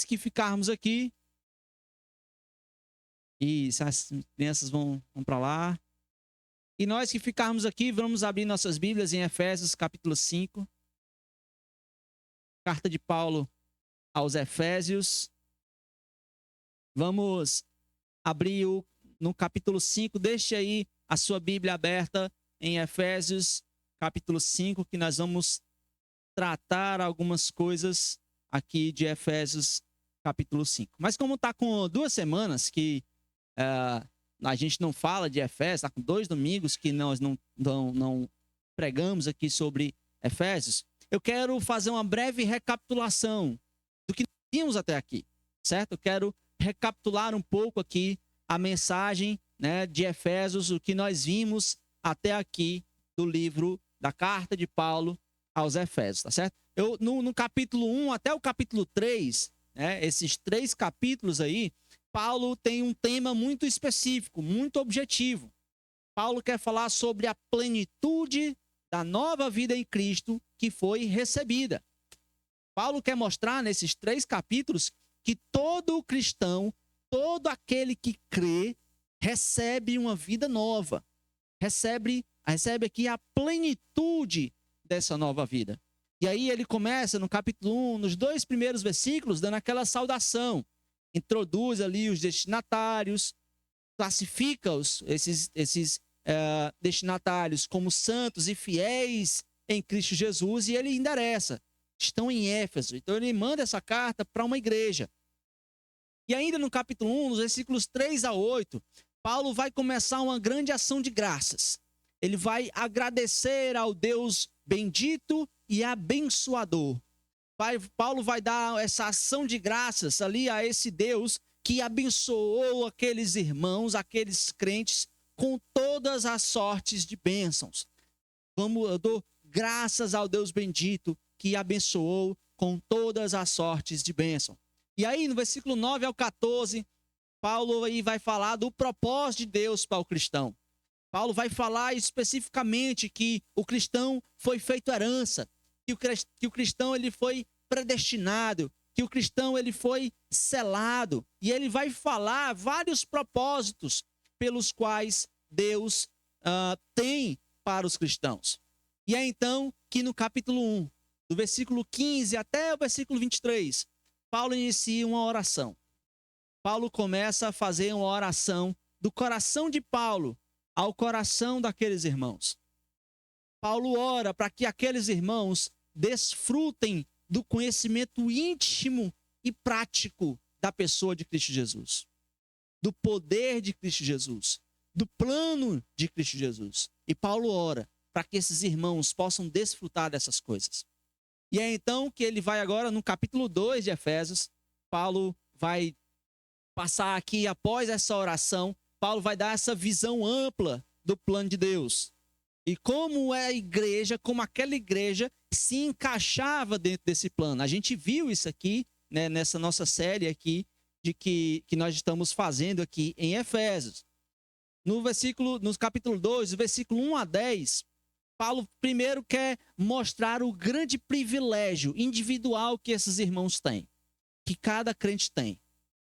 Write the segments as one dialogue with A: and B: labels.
A: que ficarmos aqui... Isso, as crianças vão para lá. E nós que ficarmos aqui, vamos abrir nossas Bíblias em Efésios, capítulo 5. Carta de Paulo aos Efésios. Vamos abrir no capítulo 5. Deixe aí a sua Bíblia aberta em Efésios, capítulo 5, que nós vamos tratar algumas coisas aqui de Efésios, capítulo 5. Mas como está com 2 semanas que a gente não fala de Efésios, está com 2 domingos que nós não pregamos aqui sobre Efésios, eu quero fazer uma breve recapitulação do que vimos até aqui, certo? Eu quero recapitular um pouco aqui a mensagem, né, de Efésios, o que nós vimos até aqui do livro da carta de Paulo aos Efésios, tá certo? No capítulo 1 até o capítulo 3, né, esses 3 capítulos aí, Paulo tem um tema muito específico, muito objetivo. Paulo quer falar sobre a plenitude da nova vida em Cristo que foi recebida. Paulo quer mostrar nesses 3 capítulos que todo cristão, todo aquele que crê, recebe uma vida nova. Recebe aqui a plenitude dessa nova vida. E aí ele começa no capítulo 1, nos 2 primeiros versículos, dando aquela saudação. Introduz ali os destinatários, classifica esses destinatários como santos e fiéis em Cristo Jesus, e ele endereça. Estão em Éfeso. Então ele manda essa carta para uma igreja. E ainda no capítulo 1, nos versículos 3 a 8, Paulo vai começar uma grande ação de graças. Ele vai agradecer ao Deus bendito e abençoador. Paulo vai dar essa ação de graças ali a esse Deus que abençoou aqueles irmãos, aqueles crentes, com todas as sortes de bênçãos. Eu dou graças ao Deus bendito que abençoou com todas as sortes de bênção. E aí, no versículo 9 ao 14, Paulo aí vai falar do propósito de Deus para o cristão. Paulo vai falar especificamente que o cristão foi feito herança, que o cristão ele foi predestinado, que o cristão ele foi selado. E ele vai falar vários propósitos pelos quais Deus tem para os cristãos. E é então que no capítulo 1, do versículo 15 até o versículo 23, Paulo inicia uma oração. Paulo começa a fazer uma oração do coração de Paulo ao coração daqueles irmãos. Paulo ora para que aqueles irmãos desfrutem do conhecimento íntimo e prático da pessoa de Cristo Jesus, do poder de Cristo Jesus, do plano de Cristo Jesus. E Paulo ora para que esses irmãos possam desfrutar dessas coisas. E é então que ele vai agora no capítulo 2 de Efésios. Paulo vai passar aqui, após essa oração, Paulo vai dar essa visão ampla do plano de Deus. E como é a igreja, como aquela igreja se encaixava dentro desse plano. A gente viu isso aqui, né, nessa nossa série aqui, que nós estamos fazendo aqui em Efésios. No capítulo 2, do versículo 1 a 10, Paulo primeiro quer mostrar o grande privilégio individual que esses irmãos têm, que cada crente tem.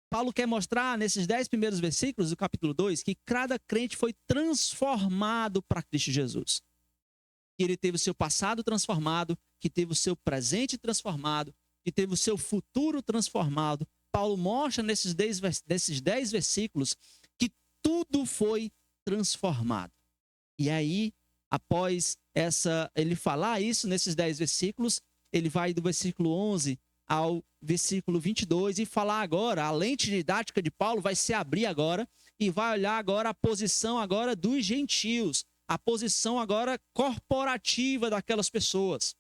A: Paulo quer mostrar nesses 10 primeiros versículos do capítulo 2 que cada crente foi transformado para Cristo Jesus. Que ele teve o seu passado transformado, que teve o seu presente transformado, que teve o seu futuro transformado. Paulo mostra nesses 10 versículos que tudo foi transformado. E aí, após ele falar isso nesses 10 versículos, ele vai do versículo 11 ao versículo 22 e falar agora, a lente didática de Paulo vai se abrir agora e vai olhar agora a posição agora dos gentios, a posição agora corporativa daquelas pessoas,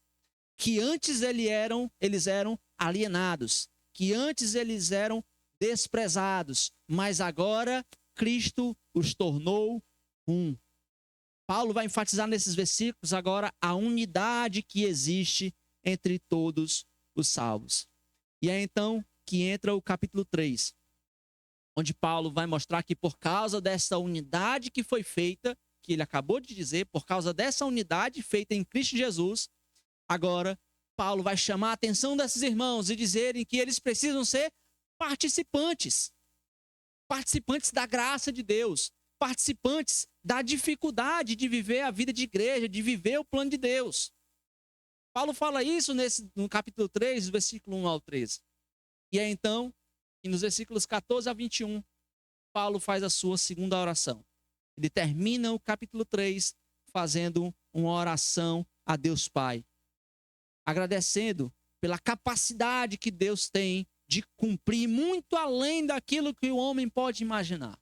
A: que antes eles eram alienados, que antes eles eram desprezados, mas agora Cristo os tornou um. Paulo vai enfatizar nesses versículos agora a unidade que existe entre todos os salvos. E é então que entra o capítulo 3, onde Paulo vai mostrar que por causa dessa unidade que foi feita, que ele acabou de dizer, por causa dessa unidade feita em Cristo Jesus, agora Paulo vai chamar a atenção desses irmãos e dizerem que eles precisam ser participantes. Participantes da graça de Deus. Participantes da dificuldade de viver a vida de igreja, de viver o plano de Deus. Paulo fala isso no capítulo 3, versículo 1 ao 13. E é então, que nos versículos 14 a 21, Paulo faz a sua segunda oração. Ele termina o capítulo 3 fazendo uma oração a Deus Pai, agradecendo pela capacidade que Deus tem de cumprir muito além daquilo que o homem pode imaginar.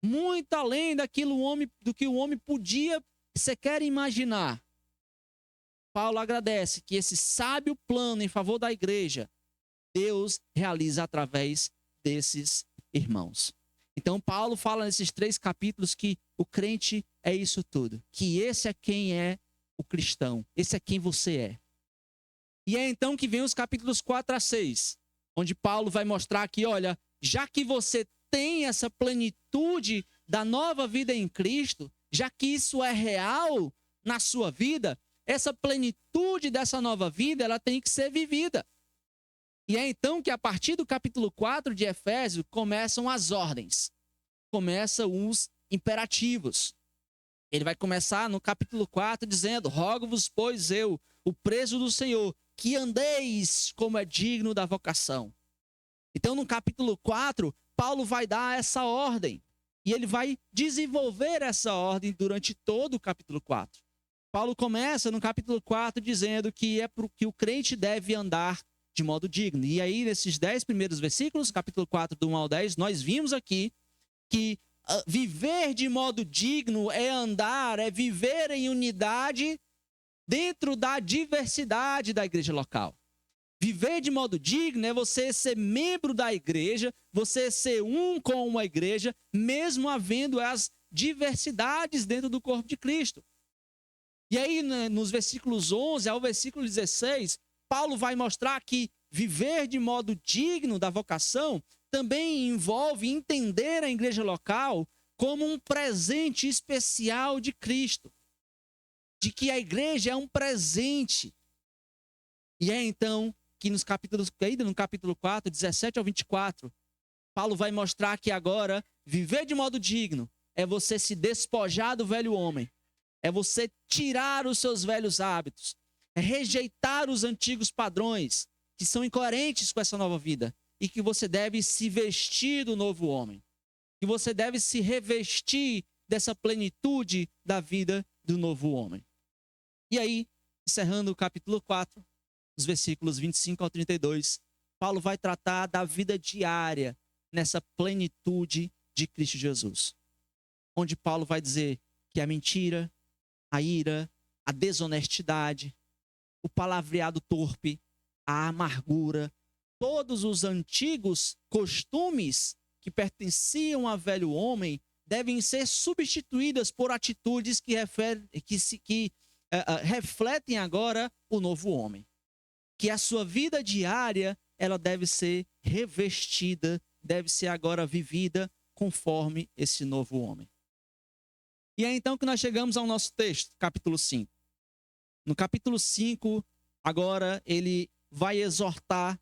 A: Muito além do que o homem podia sequer imaginar. Paulo agradece que esse sábio plano em favor da igreja, Deus realiza através desses irmãos. Então, Paulo fala nesses 3 capítulos que o crente é isso tudo. Que esse é quem é o cristão. Esse é quem você é. E é então que vem os capítulos 4 a 6, onde Paulo vai mostrar que, olha, já que você tem essa plenitude da nova vida em Cristo, já que isso é real na sua vida, essa plenitude dessa nova vida, ela tem que ser vivida. E é então que a partir do capítulo 4 de Efésios começam as ordens, começam os imperativos. Ele vai começar no capítulo 4 dizendo: rogo-vos, pois eu, o preso do Senhor, que andeis como é digno da vocação. Então no capítulo 4, Paulo vai dar essa ordem, e ele vai desenvolver essa ordem durante todo o capítulo 4. Paulo começa no capítulo 4 dizendo que que o crente deve andar de modo digno. E aí, nesses 10 primeiros versículos, capítulo 4, do 1 ao 10, nós vimos aqui que viver de modo digno é andar, é viver em unidade dentro da diversidade da igreja local. Viver de modo digno é você ser membro da igreja, você ser um com uma igreja, mesmo havendo as diversidades dentro do corpo de Cristo. E aí, nos versículos 11 ao versículo 16, Paulo vai mostrar que viver de modo digno da vocação também envolve entender a igreja local como um presente especial de Cristo. De que a igreja é um presente. E é então que ainda no capítulo 4, 17 ao 24, Paulo vai mostrar que agora viver de modo digno é você se despojar do velho homem. É você tirar os seus velhos hábitos, é rejeitar os antigos padrões que são incoerentes com essa nova vida e que você deve se vestir do novo homem, que você deve se revestir dessa plenitude da vida do novo homem. E aí, encerrando o capítulo 4, os versículos 25 ao 32, Paulo vai tratar da vida diária nessa plenitude de Cristo Jesus, onde Paulo vai dizer que a mentira, a ira, a desonestidade, o palavreado torpe, a amargura, todos os antigos costumes que pertenciam ao velho homem devem ser substituídas por atitudes que refletem agora o novo homem. Que a sua vida diária ela deve ser revestida, deve ser agora vivida conforme esse novo homem. E é então que nós chegamos ao nosso texto, capítulo 5. No capítulo 5, agora ele vai exortar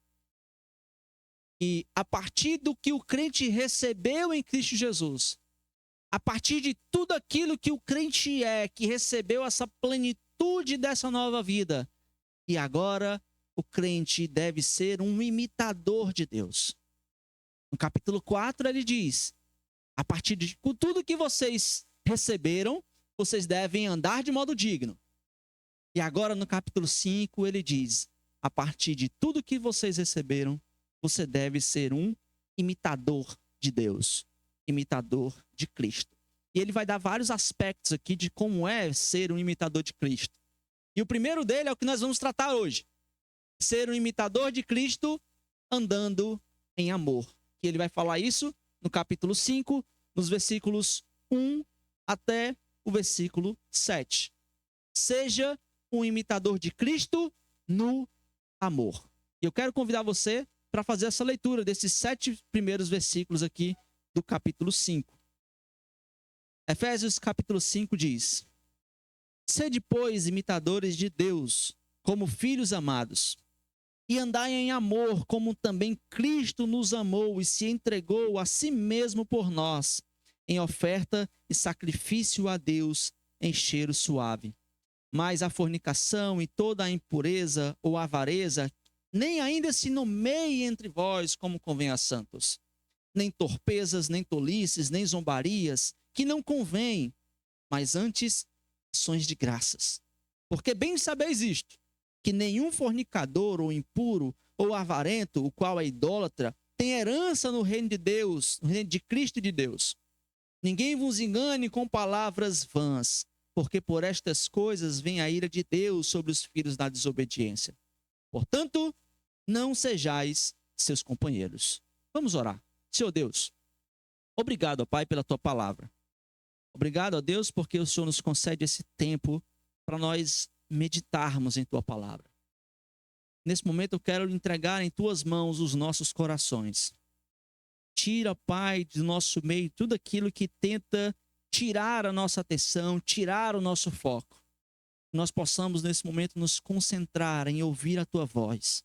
A: que a partir do que o crente recebeu em Cristo Jesus, a partir de tudo aquilo que o crente é, que recebeu essa plenitude dessa nova vida, e agora o crente deve ser um imitador de Deus. No capítulo 4 ele diz, a partir de tudo que vocês receberam, vocês devem andar de modo digno. E agora no capítulo 5 ele diz, a partir de tudo que vocês receberam, você deve ser um imitador de Deus, imitador de Cristo. E ele vai dar vários aspectos aqui de como é ser um imitador de Cristo. E o primeiro dele é o que nós vamos tratar hoje. Ser um imitador de Cristo andando em amor. E ele vai falar isso no capítulo 5, nos versículos 1 até o versículo 7. Seja um imitador de Cristo no amor. E eu quero convidar você para fazer essa leitura desses 7 primeiros versículos aqui do capítulo 5. Efésios capítulo 5 diz: Sede, pois, imitadores de Deus, como filhos amados, e andai em amor, como também Cristo nos amou e se entregou a si mesmo por nós, em oferta e sacrifício a Deus em cheiro suave. Mas a fornicação e toda a impureza ou avareza nem ainda se nomeie entre vós como convém a santos, nem torpezas, nem tolices, nem zombarias, que não convém, mas antes ações de graças. Porque bem sabeis isto, que nenhum fornicador ou impuro ou avarento, o qual é idólatra, tem herança no reino de Deus, no reino de Cristo e de Deus. Ninguém vos engane com palavras vãs, porque por estas coisas vem a ira de Deus sobre os filhos da desobediência. Portanto, não sejais seus companheiros. Vamos orar. Senhor Deus, obrigado, ó Pai, pela tua palavra. Obrigado, ó Deus, porque o Senhor nos concede esse tempo para nós meditarmos em tua palavra. Nesse momento eu quero entregar em tuas mãos os nossos corações. Tira, Pai, do nosso meio tudo aquilo que tenta tirar a nossa atenção, tirar o nosso foco. Nós possamos nesse momento nos concentrar em ouvir a tua voz.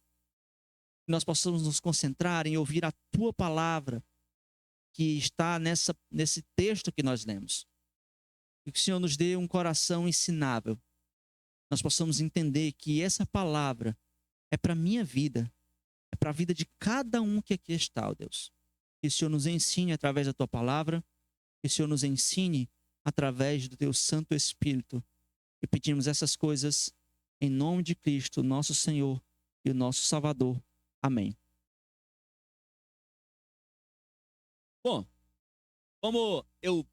A: Nós possamos nos concentrar em ouvir a tua palavra que está nesse texto que nós lemos. E que o Senhor nos dê um coração ensinável. Nós possamos entender que essa palavra é para a minha vida, é para a vida de cada um que aqui está, ó Deus. Que o Senhor nos ensine através da tua palavra, que o Senhor nos ensine através do teu Santo Espírito. E pedimos essas coisas em nome de Cristo, nosso Senhor e o nosso Salvador. Amém. Bom, como eu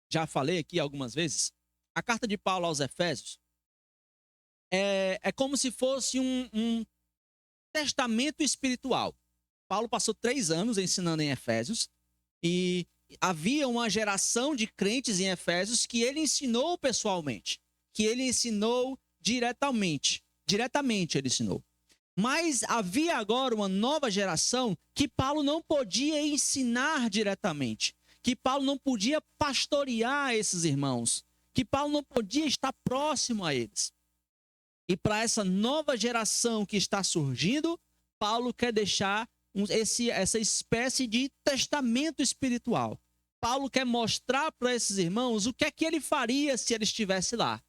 A: já falei aqui algumas vezes, a carta de Paulo aos Efésios é como se fosse um testamento espiritual. Paulo passou 3 anos ensinando em Efésios e havia uma geração de crentes em Efésios que ele ensinou pessoalmente, que ele ensinou diretamente ele ensinou. Mas havia agora uma nova geração que Paulo não podia ensinar diretamente, que Paulo não podia pastorear esses irmãos, que Paulo não podia estar próximo a eles. E para essa nova geração que está surgindo, Paulo quer deixar essa espécie de testamento espiritual. Paulo quer mostrar para esses irmãos o que é que ele faria se ele estivesse lá.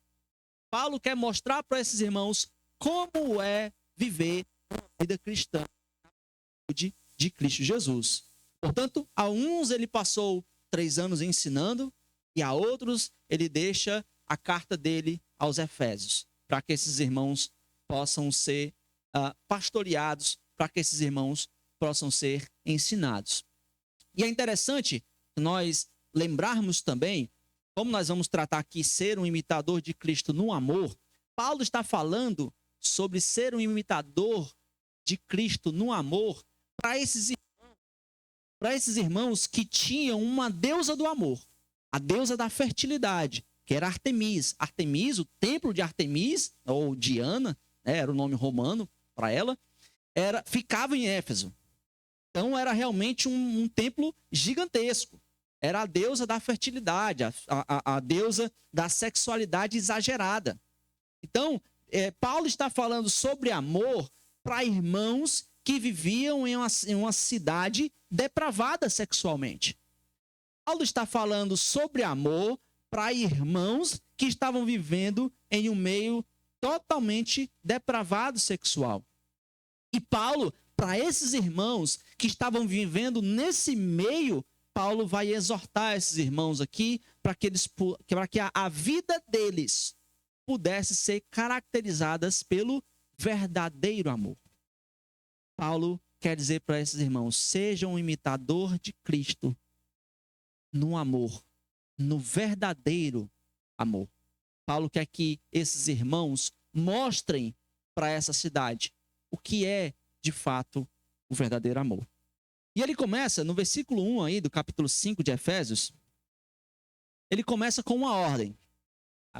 A: Paulo quer mostrar para esses irmãos como é viver uma vida cristã de Cristo Jesus. Portanto, a uns ele passou 3 anos ensinando e a outros ele deixa a carta dele aos Efésios, para que esses irmãos possam ser pastoreados, para que esses irmãos possam ser ensinados. E é interessante nós lembrarmos também, como nós vamos tratar aqui ser um imitador de Cristo no amor, Paulo está falando sobre ser um imitador de Cristo no amor para esses irmãos que tinham uma deusa do amor, a deusa da fertilidade, que era Artemis. Artemis, o templo de Artemis, ou Diana, né, era o nome romano para ela, ficava em Éfeso. Então era realmente um templo gigantesco. Era a deusa da fertilidade, a deusa da sexualidade exagerada. Então, Paulo está falando sobre amor para irmãos que viviam em uma cidade depravada sexualmente. Paulo está falando sobre amor para irmãos que estavam vivendo em um meio totalmente depravado sexual. E Paulo, para esses irmãos que estavam vivendo nesse meio, Paulo vai exortar esses irmãos aqui para que a vida deles pudesse ser caracterizadas pelo verdadeiro amor. Paulo quer dizer para esses irmãos: sejam um imitador de Cristo no amor, no verdadeiro amor. Paulo quer que esses irmãos mostrem para essa cidade o que é, de fato, o verdadeiro amor. E ele começa, no versículo 1 aí, do capítulo 5 de Efésios, ele começa com uma ordem.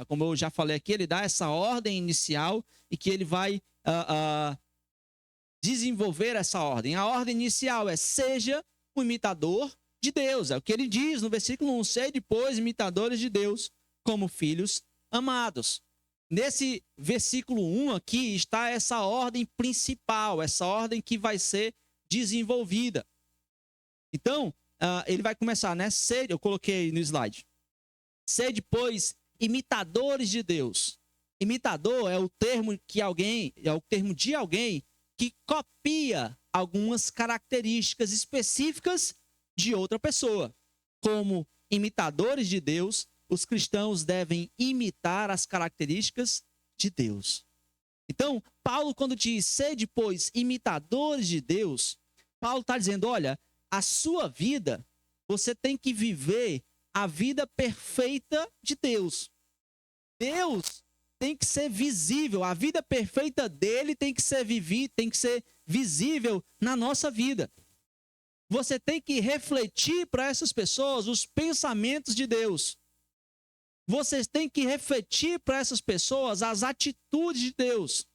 A: Como eu já falei aqui, ele dá essa ordem inicial e que ele vai desenvolver essa ordem. A ordem inicial é: seja um imitador de Deus. É o que ele diz no versículo 1. Sede, pois, imitadores de Deus, como filhos amados. nesse versículo 1 aqui está essa ordem principal, essa ordem que vai ser desenvolvida. Então, ele vai começar, né? Sede, eu coloquei no slide. Sede, pois, imitadores de Deus. Imitador é o termo de alguém que copia algumas características específicas de outra pessoa. Como imitadores de Deus, os cristãos devem imitar as características de Deus. Então, Paulo, quando diz sede, pois, imitadores de Deus, Paulo está dizendo, olha, a sua vida, você tem que viver a vida perfeita de Deus. Deus tem que ser visível, a vida perfeita dele tem que ser visível na nossa vida. Você tem que refletir para essas pessoas os pensamentos de Deus. Vocês têm que refletir para essas pessoas as atitudes de Deus.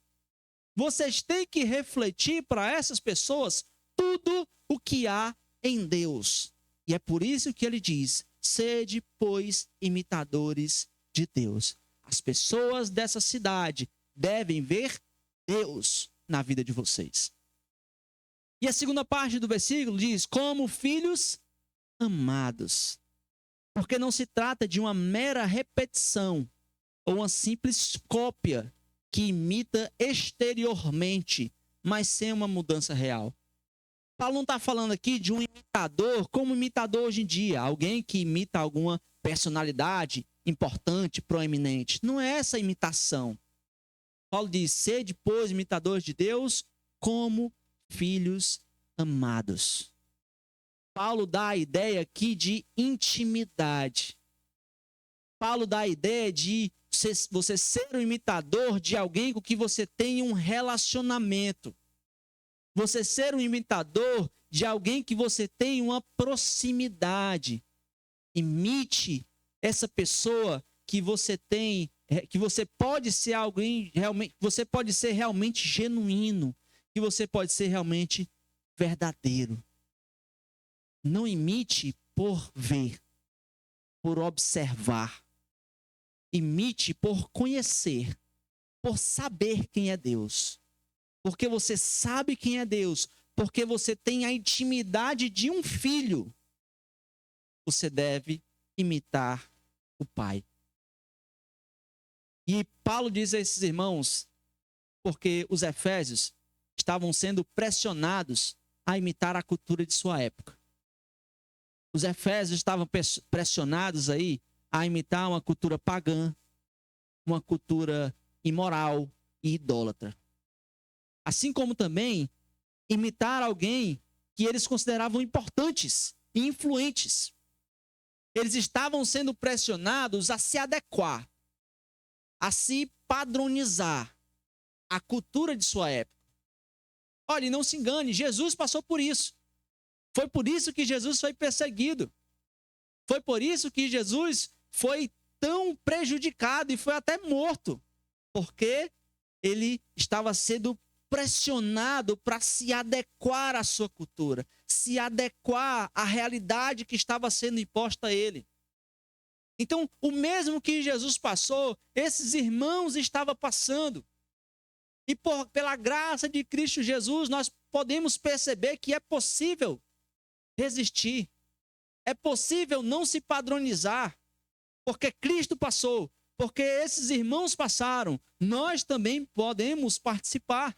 A: Vocês têm que refletir para essas pessoas tudo o que há em Deus. E é por isso que ele diz, sede, pois, imitadores de Deus. As pessoas dessa cidade devem ver Deus na vida de vocês. E a segunda parte do versículo diz, como filhos amados. Porque não se trata de uma mera repetição ou uma simples cópia que imita exteriormente, mas sem uma mudança real. Paulo não está falando aqui de um imitador como imitador hoje em dia, alguém que imita alguma personalidade importante, proeminente. Não é essa imitação. Paulo diz, sede, pois, imitadores de Deus, como filhos amados. Paulo dá a ideia aqui de intimidade. Paulo dá a ideia de você ser um imitador de alguém com que você tem um relacionamento. Você ser um imitador de alguém que você tem uma proximidade. Imite essa pessoa que você tem, que você pode ser alguém realmente, você pode ser realmente genuíno, que você pode ser realmente verdadeiro. Não imite por ver, por observar. Imite por conhecer, por saber quem é Deus. Porque você sabe quem é Deus, porque você tem a intimidade de um filho. Você deve imitar o Pai. E Paulo diz a esses irmãos, porque os efésios estavam sendo pressionados a imitar a cultura de sua época. Os efésios estavam pressionados aí a imitar uma cultura pagã, uma cultura imoral e idólatra. Assim como também imitar alguém que eles consideravam importantes e influentes. Eles estavam sendo pressionados a se adequar, a se padronizar à cultura de sua época. Olha, não se engane, Jesus passou por isso. Foi por isso que Jesus foi perseguido. Foi por isso que Jesus foi tão prejudicado e foi até morto. Porque ele estava sendo pressionado para se adequar à sua cultura, se adequar à realidade que estava sendo imposta a ele. Então, o mesmo que Jesus passou, esses irmãos estavam passando. E pela graça de Cristo Jesus, nós podemos perceber que é possível resistir. É possível não se padronizar, porque Cristo passou, porque esses irmãos passaram. Nós também podemos participar.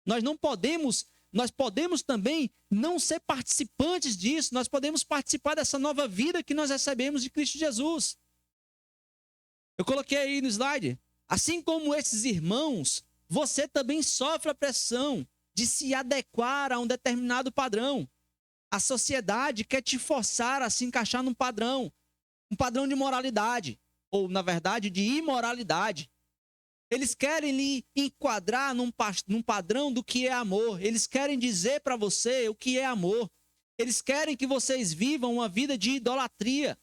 A: Nós podemos também não ser participantes disso, nós podemos participar dessa nova vida que nós recebemos de Cristo Jesus. Eu coloquei aí no slide, assim como esses irmãos, você também sofre a pressão de se adequar a um determinado padrão. A sociedade quer te forçar a se encaixar num padrão de moralidade, ou na verdade de imoralidade. Eles querem lhe enquadrar num padrão do que é amor. Eles querem dizer para você o que é amor. Eles querem que vocês vivam uma vida de idolatria.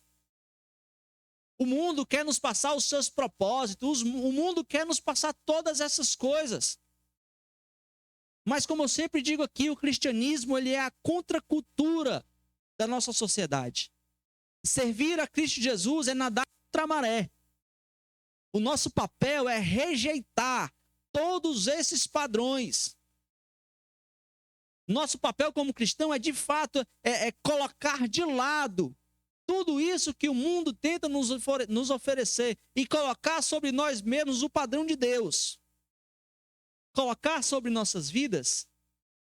A: O mundo quer nos passar os seus propósitos. O mundo quer nos passar todas essas coisas. Mas como eu sempre digo aqui, o cristianismo ele é a contracultura da nossa sociedade. Servir a Cristo Jesus é nadar contra a maré. O nosso papel é rejeitar todos esses padrões. Nosso papel como cristão é, de fato, colocar de lado tudo isso que o mundo tenta nos oferecer e colocar sobre nós mesmos o padrão de Deus. Colocar sobre nossas vidas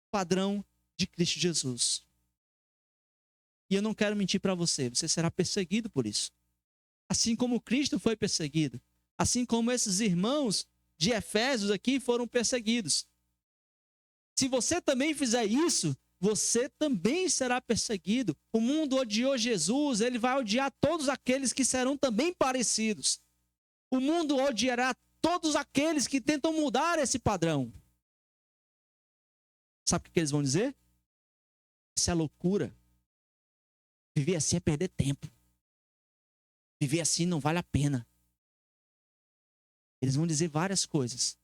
A: o padrão de Cristo Jesus. E eu não quero mentir para você, você será perseguido por isso. Assim como Cristo foi perseguido. Assim como esses irmãos de Efésios aqui foram perseguidos. Se você também fizer isso, você também será perseguido. O mundo odiou Jesus, ele vai odiar todos aqueles que serão também parecidos. O mundo odiará todos aqueles que tentam mudar esse padrão. Sabe o que eles vão dizer? Isso é loucura. Viver assim é perder tempo. Viver assim não vale a pena. Eles vão dizer várias coisas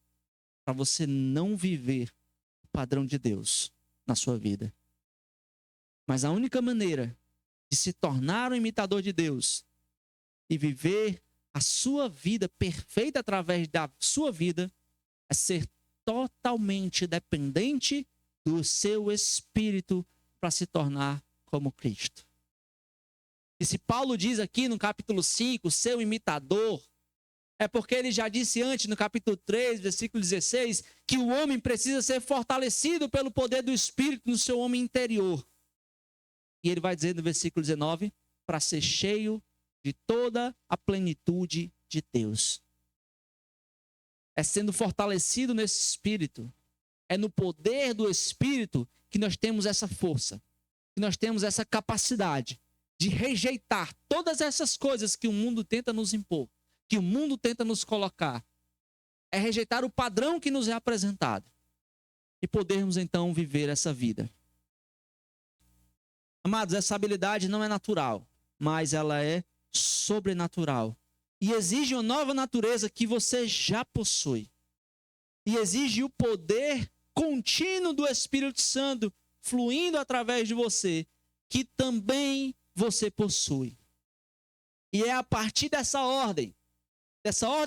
A: para você não viver o padrão de Deus na sua vida. Mas a única maneira de se tornar um imitador de Deus e viver a sua vida perfeita através da sua vida é ser totalmente dependente do seu espírito para se tornar como Cristo. E se Paulo diz aqui no capítulo 5, seu imitador, é porque ele já disse antes, no capítulo 3, versículo 16, que o homem precisa ser fortalecido pelo poder do Espírito no seu homem interior. E ele vai dizer no versículo 19, para ser cheio de toda a plenitude de Deus. É sendo fortalecido nesse Espírito, é no poder do Espírito que nós temos essa força, que nós temos essa capacidade de rejeitar todas essas coisas que o mundo tenta nos impor, que o mundo tenta nos colocar. É rejeitar o padrão que nos é apresentado e podermos então viver essa vida. Amados, essa habilidade não é natural, mas ela é sobrenatural e exige uma nova natureza que você já possui. E exige o poder contínuo do Espírito Santo fluindo através de você, que também você possui. E é a partir dessa ordem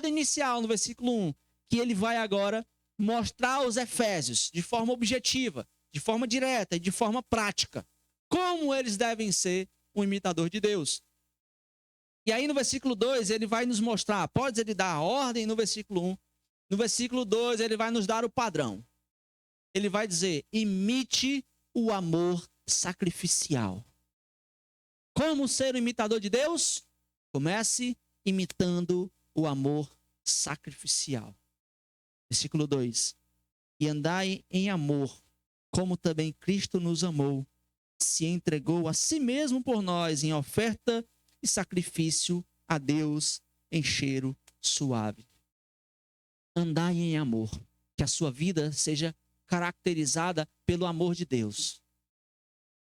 A: inicial no versículo 1, que ele vai agora mostrar aos Efésios, de forma objetiva, de forma direta e de forma prática, como eles devem ser um imitador de Deus. E aí no versículo 2 ele vai nos mostrar, após ele dar a ordem no versículo 1, no versículo 2 ele vai nos dar o padrão. Ele vai dizer, imite o amor sacrificial. Como ser um imitador de Deus? Comece imitando o amor sacrificial. Versículo 2. E andai em amor, como também Cristo nos amou, se entregou a si mesmo por nós em oferta e sacrifício a Deus em cheiro suave. Andai em amor, que a sua vida seja caracterizada pelo amor de Deus.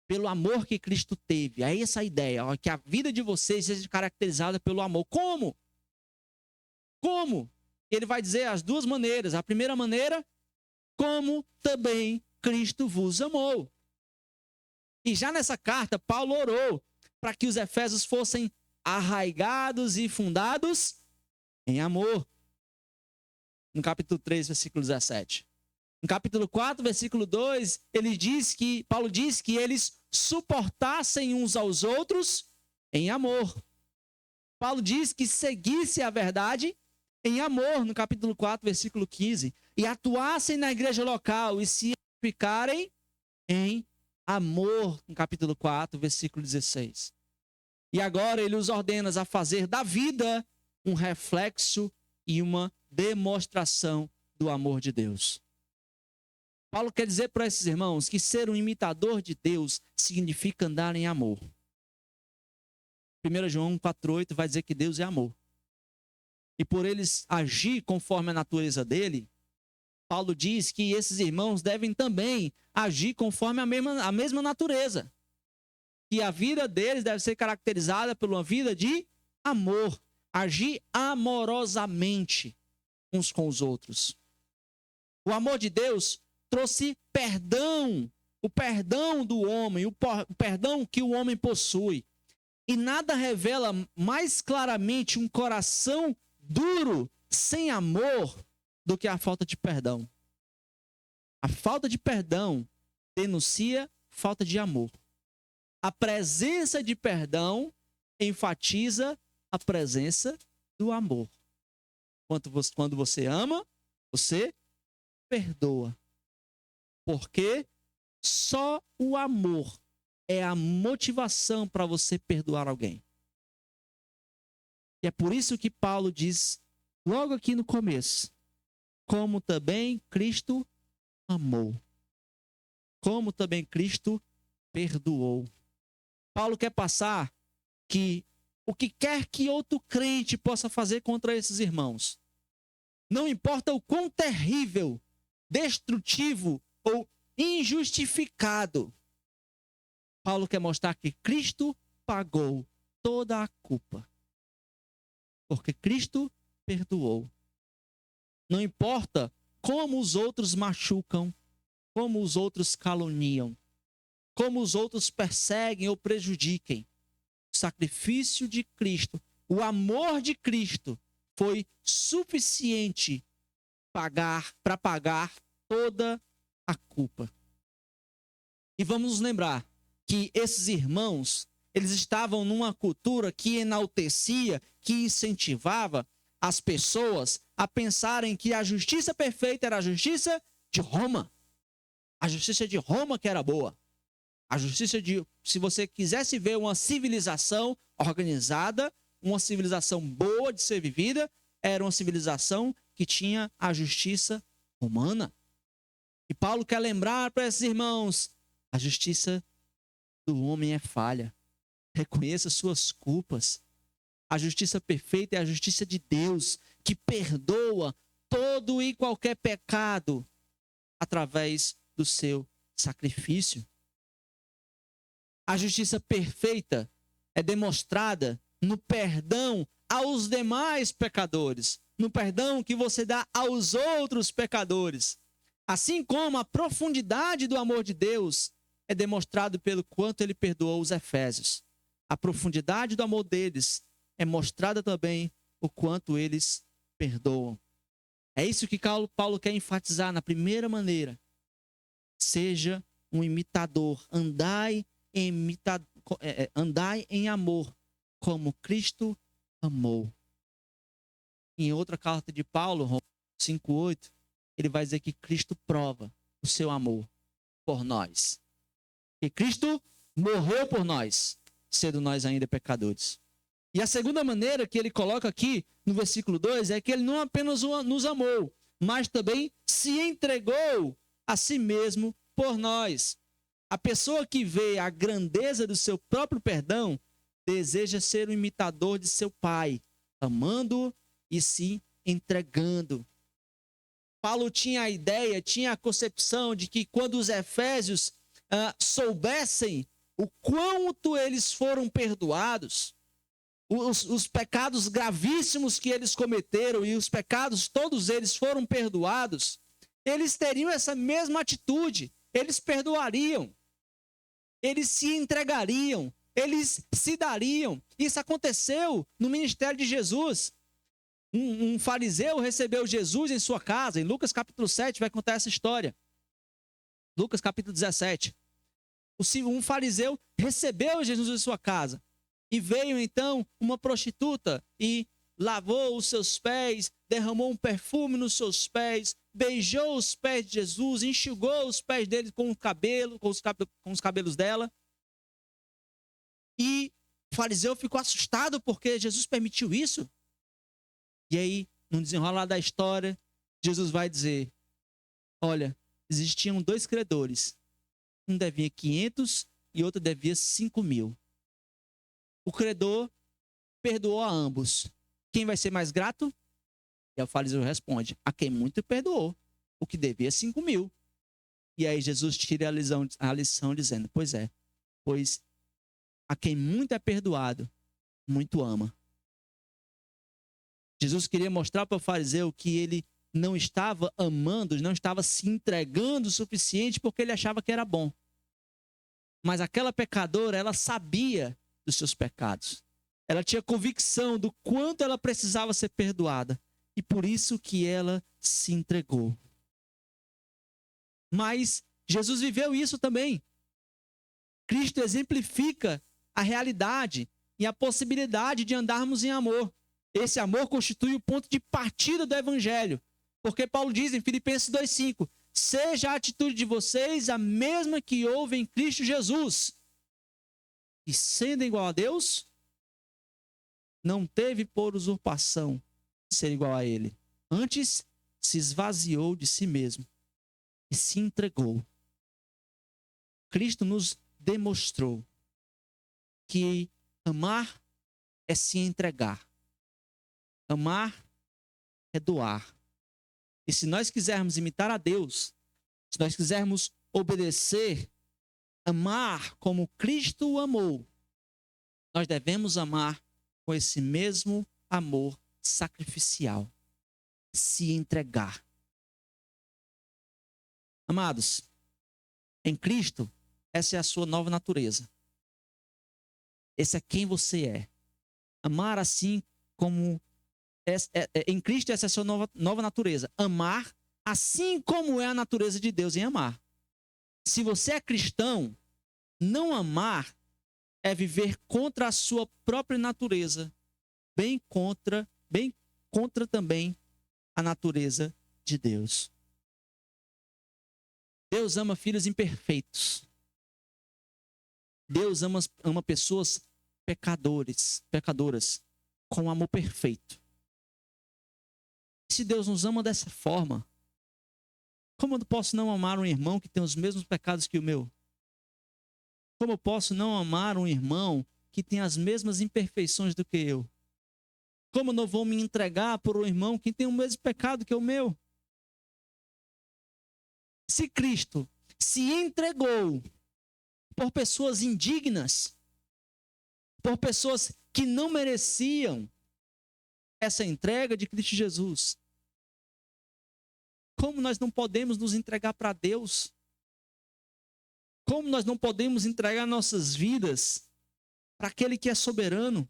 A: Pelo amor que Cristo teve. É essa a ideia, ó, que a vida de vocês seja caracterizada pelo amor. Como? Como? Ele vai dizer as duas maneiras. A primeira maneira, como também Cristo vos amou. E já nessa carta, Paulo orou para que os Efésios fossem arraigados e fundados em amor. No capítulo 3, versículo 17. No capítulo 4, versículo 2, Paulo diz que eles suportassem uns aos outros em amor. Paulo diz que seguisse a verdade em amor, no capítulo 4, versículo 15, e atuassem na igreja local e se edificarem em amor, no capítulo 4, versículo 16. E agora ele os ordena a fazer da vida um reflexo e uma demonstração do amor de Deus. Paulo quer dizer para esses irmãos que ser um imitador de Deus significa andar em amor. 1 João 4,8 vai dizer que Deus é amor. E por eles agir conforme a natureza dele, Paulo diz que esses irmãos devem também agir conforme a mesma natureza. Que a vida deles deve ser caracterizada por uma vida de amor. Agir amorosamente uns com os outros. O amor de Deus trouxe perdão, o perdão do homem, o perdão que o homem possui. E nada revela mais claramente um coração duro sem amor do que a falta de perdão. A falta de perdão denuncia falta de amor. A presença de perdão enfatiza a presença do amor. Quando você ama, você perdoa. Porque só o amor é a motivação para você perdoar alguém. E é por isso que Paulo diz, logo aqui no começo, como também Cristo amou. Como também Cristo perdoou. Paulo quer passar que o que quer que outro crente possa fazer contra esses irmãos, não importa o quão terrível, destrutivo ou injustificado, Paulo quer mostrar que Cristo pagou toda a culpa. Porque Cristo perdoou. Não importa como os outros machucam, como os outros caluniam, como os outros perseguem ou prejudiquem. O sacrifício de Cristo, o amor de Cristo foi suficiente para pagar toda a culpa. E vamos nos lembrar que esses irmãos, eles estavam numa cultura que enaltecia, que incentivava as pessoas a pensarem que a justiça perfeita era a justiça de Roma. A justiça de Roma que era boa. A justiça de, se você quisesse ver uma civilização organizada, uma civilização boa de ser vivida, era uma civilização que tinha a justiça romana. E Paulo quer lembrar para esses irmãos, a justiça do homem é falha. Reconheça suas culpas. A justiça perfeita é a justiça de Deus, que perdoa todo e qualquer pecado através do seu sacrifício. A justiça perfeita é demonstrada no perdão aos demais pecadores, no perdão que você dá aos outros pecadores. Assim como a profundidade do amor de Deus é demonstrado pelo quanto ele perdoou os efésios. A profundidade do amor deles é mostrada também o quanto eles perdoam. É isso que Paulo quer enfatizar na primeira maneira. Seja um imitador, andai em amor, como Cristo amou. Em outra carta de Paulo, Romanos 5:8, ele vai dizer que Cristo prova o seu amor por nós. Que Cristo morreu por nós, sendo nós ainda pecadores. E a segunda maneira que ele coloca aqui no versículo 2 é que ele não apenas nos amou, mas também se entregou a si mesmo por nós. A pessoa que vê a grandeza do seu próprio perdão deseja ser um imitador de seu pai, amando e se entregando. Paulo tinha a ideia, tinha a concepção de que quando os efésios soubessem o quanto eles foram perdoados, os pecados gravíssimos que eles cometeram e os pecados, todos eles foram perdoados, eles teriam essa mesma atitude, eles perdoariam, eles se entregariam, eles se dariam. Isso aconteceu no ministério de Jesus. Um fariseu recebeu Jesus em sua casa, em Lucas capítulo 7 vai contar essa história. Lucas capítulo 17. Um fariseu recebeu Jesus em sua casa. E veio então uma prostituta e lavou os seus pés, derramou um perfume nos seus pés, beijou os pés de Jesus, enxugou os pés dele com os cabelos dela. E o fariseu ficou assustado porque Jesus permitiu isso. E aí, no desenrolar da história, Jesus vai dizer, olha, existiam 2 credores. Um devia 500 e outro devia 5.000. O credor perdoou a ambos. Quem vai ser mais grato? E o fariseu responde, a quem muito perdoou, o que devia 5.000. E aí Jesus tira a lição dizendo, pois a quem muito é perdoado, muito ama. Jesus queria mostrar para o fariseu que ele não estava amando, não estava se entregando o suficiente porque ele achava que era bom. Mas aquela pecadora, ela sabia dos seus pecados. Ela tinha convicção do quanto ela precisava ser perdoada. E por isso que ela se entregou. Mas Jesus viveu isso também. Cristo exemplifica a realidade e a possibilidade de andarmos em amor. Esse amor constitui o ponto de partida do evangelho. Porque Paulo diz em Filipenses 2,5: seja a atitude de vocês a mesma que houve em Cristo Jesus. E sendo igual a Deus, não teve por usurpação ser igual a ele. Antes, se esvaziou de si mesmo e se entregou. Cristo nos demonstrou que amar é se entregar. Amar é doar. E se nós quisermos imitar a Deus, se nós quisermos obedecer, amar como Cristo amou, nós devemos amar com esse mesmo amor sacrificial. Se entregar. Amados, em Cristo, essa é a sua nova natureza. Esse é quem você é. Amar assim como... em Cristo, essa é a sua nova natureza. Amar assim como é a natureza de Deus em amar. Se você é cristão, não amar é viver contra a sua própria natureza, bem contra também a natureza de Deus. Deus ama filhos imperfeitos. Deus ama pessoas pecadoras, com amor perfeito. Se Deus nos ama dessa forma, como eu posso não amar um irmão que tem os mesmos pecados que o meu? Como eu posso não amar um irmão que tem as mesmas imperfeições do que eu? Como eu não vou me entregar por um irmão que tem o mesmo pecado que o meu? Se Cristo se entregou por pessoas indignas, por pessoas que não mereciam essa entrega de Cristo Jesus, como nós não podemos nos entregar para Deus? Como nós não podemos entregar nossas vidas para aquele que é soberano?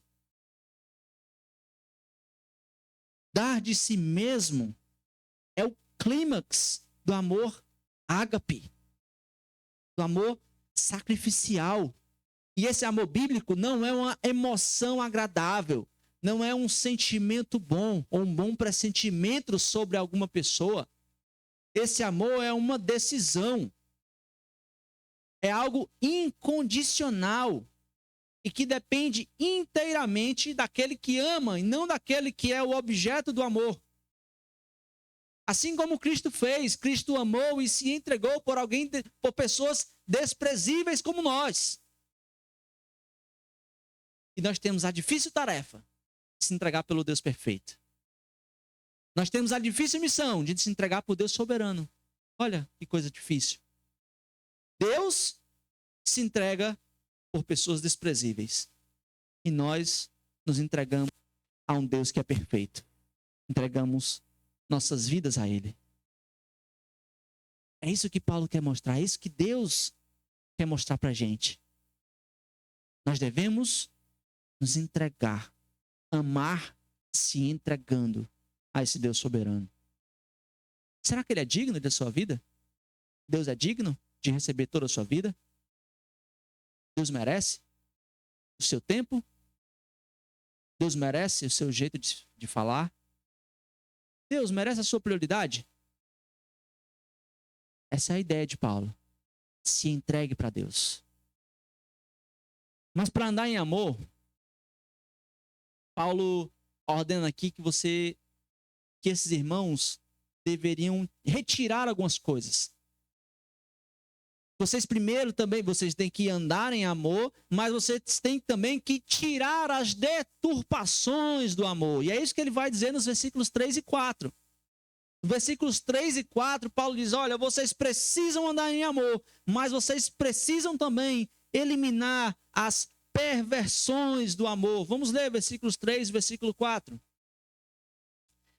A: Dar de si mesmo é o clímax do amor ágape, do amor sacrificial. E esse amor bíblico não é uma emoção agradável, não é um sentimento bom ou um bom pressentimento sobre alguma pessoa. Esse amor é uma decisão. É algo incondicional e que depende inteiramente daquele que ama e não daquele que é o objeto do amor. Assim como Cristo fez, Cristo amou e se entregou por pessoas desprezíveis como nós. E nós temos a difícil tarefa de se entregar pelo Deus perfeito. Nós temos a difícil missão de se entregar por Deus soberano. Olha que coisa difícil. Deus se entrega por pessoas desprezíveis. E nós nos entregamos a um Deus que é perfeito. Entregamos nossas vidas a Ele. É isso que Paulo quer mostrar. É isso que Deus quer mostrar para a gente. Nós devemos nos entregar. Amar se entregando a esse Deus soberano. Será que Ele é digno da sua vida? Deus é digno de receber toda a sua vida? Deus merece o seu tempo? Deus merece o seu jeito de falar? Deus merece a sua prioridade? Essa é a ideia de Paulo. Se entregue para Deus. Mas para andar em amor, Paulo ordena aqui que esses irmãos deveriam retirar algumas coisas. Vocês têm que andar em amor, mas vocês têm também que tirar as deturpações do amor. E é isso que ele vai dizer nos versículos 3 e 4. Nos versículos 3 e 4, Paulo diz, olha, vocês precisam andar em amor, mas vocês precisam também eliminar as perversões do amor. Vamos ler versículos 3 e versículo 4.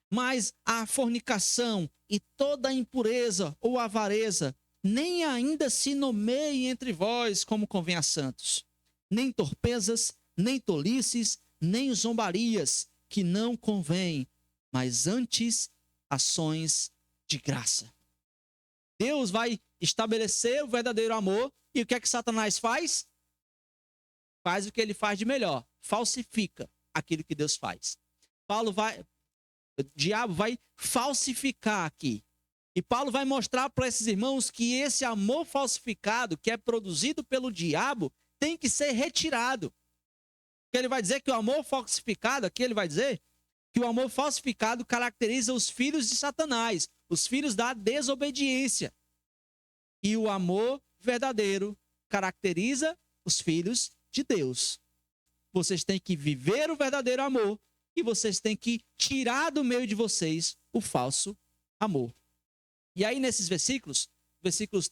A: Mas a fornicação e toda a impureza ou avareza nem ainda se nomeie entre vós como convém a santos. Nem torpezas, nem tolices, nem zombarias, que não convém, mas antes ações de graça. Deus vai estabelecer o verdadeiro amor, e o que é que Satanás faz? Faz o que ele faz de melhor, falsifica aquilo que Deus faz. O diabo vai falsificar aqui. E Paulo vai mostrar para esses irmãos que esse amor falsificado, que é produzido pelo diabo, tem que ser retirado. Ele vai dizer que o amor falsificado, aqui ele vai dizer que o amor falsificado caracteriza os filhos de Satanás, os filhos da desobediência. E o amor verdadeiro caracteriza os filhos de Deus. Vocês têm que viver o verdadeiro amor e vocês têm que tirar do meio de vocês o falso amor. E aí nesses versículos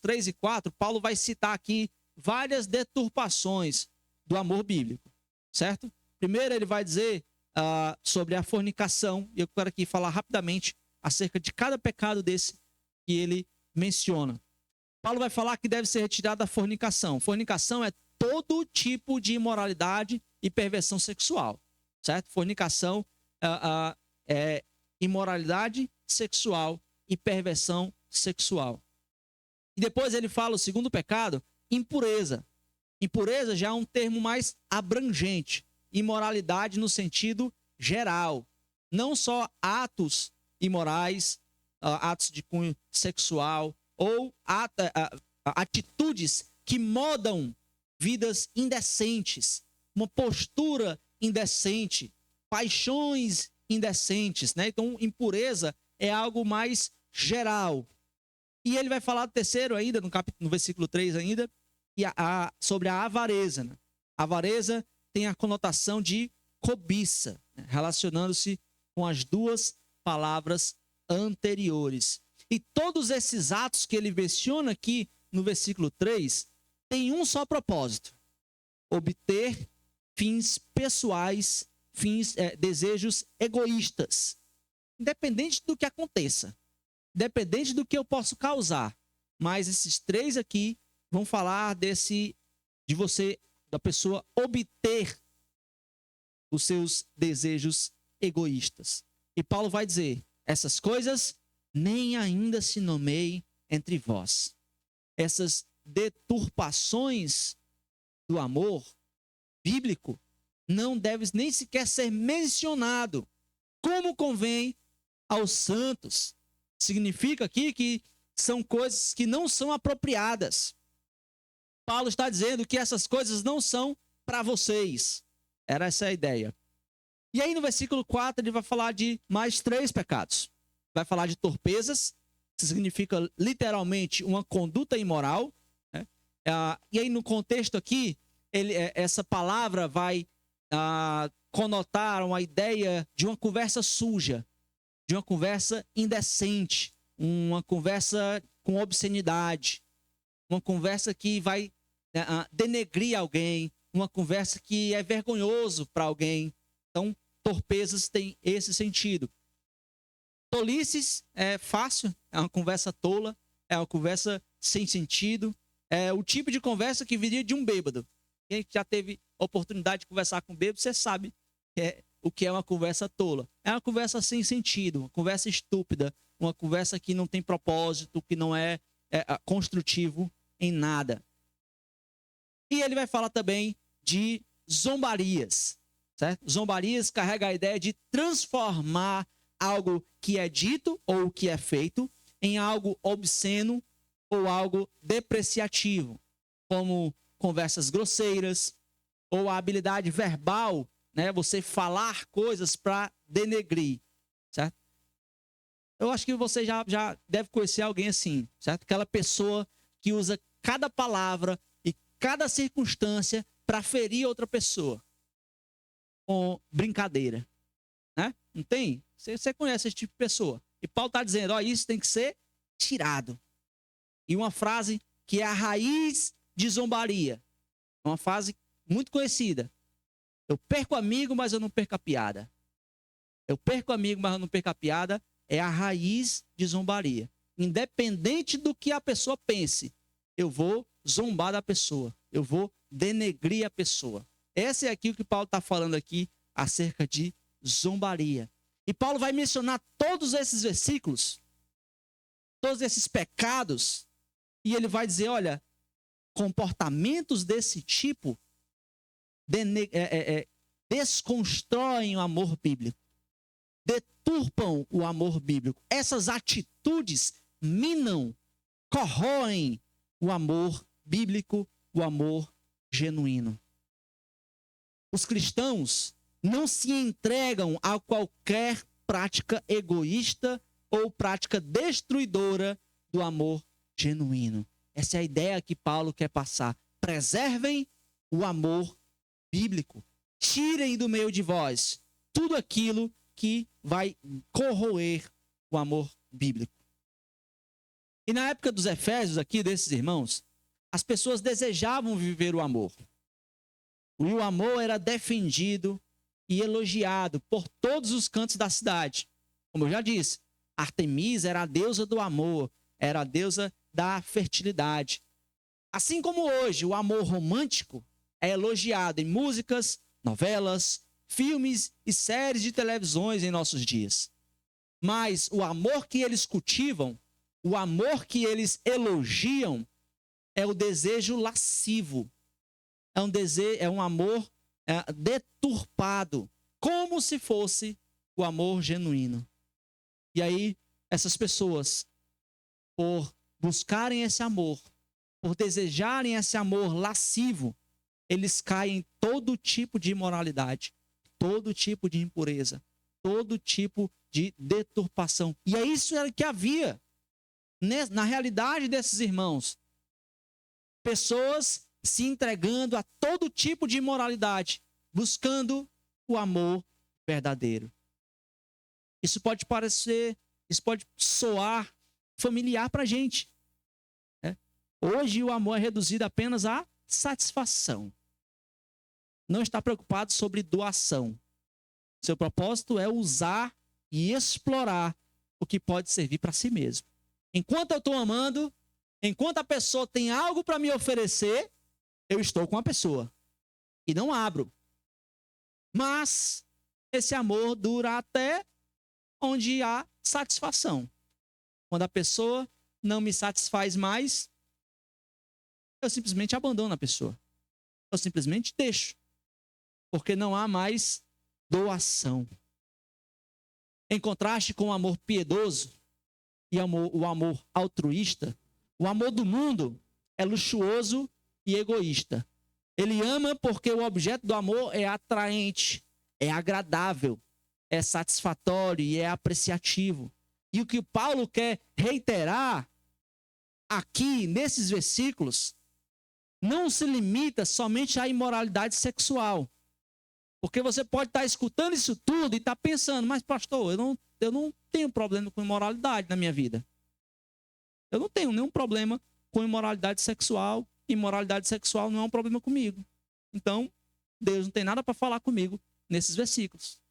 A: 3 e 4, Paulo vai citar aqui várias deturpações do amor bíblico, certo? Primeiro ele vai dizer sobre a fornicação, e eu quero aqui falar rapidamente acerca de cada pecado desse que ele menciona. Paulo vai falar que deve ser retirada a fornicação. Fornicação é todo tipo de imoralidade e perversão sexual, certo? Fornicação é imoralidade sexual e perversão sexual. E depois ele fala o segundo pecado, impureza. Impureza já é um termo mais abrangente. Imoralidade no sentido geral. Não só atos imorais, atos de cunho sexual, ou atitudes que modam vidas indecentes, uma postura indecente, paixões indecentes, né? Então, impureza é algo mais geral. E ele vai falar do terceiro ainda, no versículo 3 ainda, sobre a avareza. Né? A avareza tem a conotação de cobiça, né? Relacionando-se com as duas palavras anteriores. E todos esses atos que ele menciona aqui no versículo 3 têm um só propósito: obter fins pessoais, desejos egoístas, independente do que aconteça, independente do que eu posso causar. Mas esses três aqui vão falar da pessoa obter os seus desejos egoístas. E Paulo vai dizer: essas coisas nem ainda se nomeiem entre vós. Essas deturpações do amor bíblico não devem nem sequer ser mencionado, como convém aos santos. Significa aqui que são coisas que não são apropriadas. Paulo está dizendo que essas coisas não são para vocês. Era essa a ideia. E aí no versículo 4 ele vai falar de mais 3 pecados. Vai falar de torpezas, que significa literalmente uma conduta imoral. Né? E aí no contexto aqui, essa palavra vai conotar uma ideia de uma conversa suja, de uma conversa indecente, uma conversa com obscenidade, uma conversa que vai denegrir alguém, uma conversa que é vergonhoso para alguém. Então, torpezas têm esse sentido. Tolices é fácil, é uma conversa tola, é uma conversa sem sentido, é o tipo de conversa que viria de um bêbado. Quem já teve oportunidade de conversar com um bêbado, você sabe o que é uma conversa tola. É uma conversa sem sentido, uma conversa estúpida, uma conversa que não tem propósito, que não é construtivo em nada. E ele vai falar também de zombarias, certo? Zombarias carrega a ideia de transformar algo que é dito ou que é feito em algo obsceno ou algo depreciativo, como conversas grosseiras ou a habilidade verbal, né? Você falar coisas para denegrir, certo? Eu acho que você já deve conhecer alguém assim, certo? Aquela pessoa que usa cada palavra e cada circunstância para ferir outra pessoa com brincadeira, né? Não tem? Você conhece esse tipo de pessoa. E Paulo está dizendo, isso tem que ser tirado. E uma frase que é a raiz de zombaria. Uma frase muito conhecida. Eu perco amigo, mas eu não perco a piada. Eu perco amigo, mas eu não perco a piada. É a raiz de zombaria. Independente do que a pessoa pense, eu vou zombar da pessoa. Eu vou denegrir a pessoa. Essa é aqui o que Paulo está falando aqui acerca de zombaria. E Paulo vai mencionar todos esses versículos, todos esses pecados, e ele vai dizer, olha, comportamentos desse tipo desconstroem o amor bíblico, deturpam o amor bíblico. Essas atitudes minam, corroem o amor bíblico, o amor genuíno. Os cristãos não se entregam a qualquer prática egoísta ou prática destruidora do amor genuíno. Essa é a ideia que Paulo quer passar. Preservem o amor bíblico. Tirem do meio de vós tudo aquilo que vai corroer o amor bíblico. E na época dos Efésios, aqui desses irmãos, as pessoas desejavam viver o amor. E o amor era defendido e elogiado por todos os cantos da cidade. Como eu já disse, Artemisa era a deusa do amor, era a deusa da fertilidade. Assim como hoje o amor romântico é elogiado em músicas, novelas, filmes e séries de televisões em nossos dias. Mas o amor que eles cultivam, o amor que eles elogiam, é o desejo lascivo. É um amor deturpado, como se fosse o amor genuíno. E aí, essas pessoas, por buscarem esse amor, por desejarem esse amor lascivo, eles caem em todo tipo de imoralidade, todo tipo de impureza, todo tipo de deturpação. E é isso que havia na realidade desses irmãos. Pessoas se entregando a todo tipo de imoralidade, buscando o amor verdadeiro. Isso pode soar familiar para a gente. Né? Hoje o amor é reduzido apenas à satisfação. Não está preocupado sobre doação. Seu propósito é usar e explorar o que pode servir para si mesmo. Enquanto eu estou amando, enquanto a pessoa tem algo para me oferecer, eu estou com a pessoa e não abro. Mas esse amor dura até onde há satisfação. Quando a pessoa não me satisfaz mais, eu simplesmente abandono a pessoa. Eu simplesmente deixo. Porque não há mais doação. Em contraste com o amor piedoso e o amor altruísta, o amor do mundo é luxuoso e egoísta. Ele ama porque o objeto do amor é atraente, é agradável, é satisfatório e é apreciativo. E o que Paulo quer reiterar aqui nesses versículos não se limita somente à imoralidade sexual. Porque você pode estar escutando isso tudo e estar pensando, mas pastor, eu não tenho problema com imoralidade na minha vida. Eu não tenho nenhum problema com imoralidade sexual. Imoralidade sexual não é um problema comigo. Então, Deus não tem nada para falar comigo nesses versículos.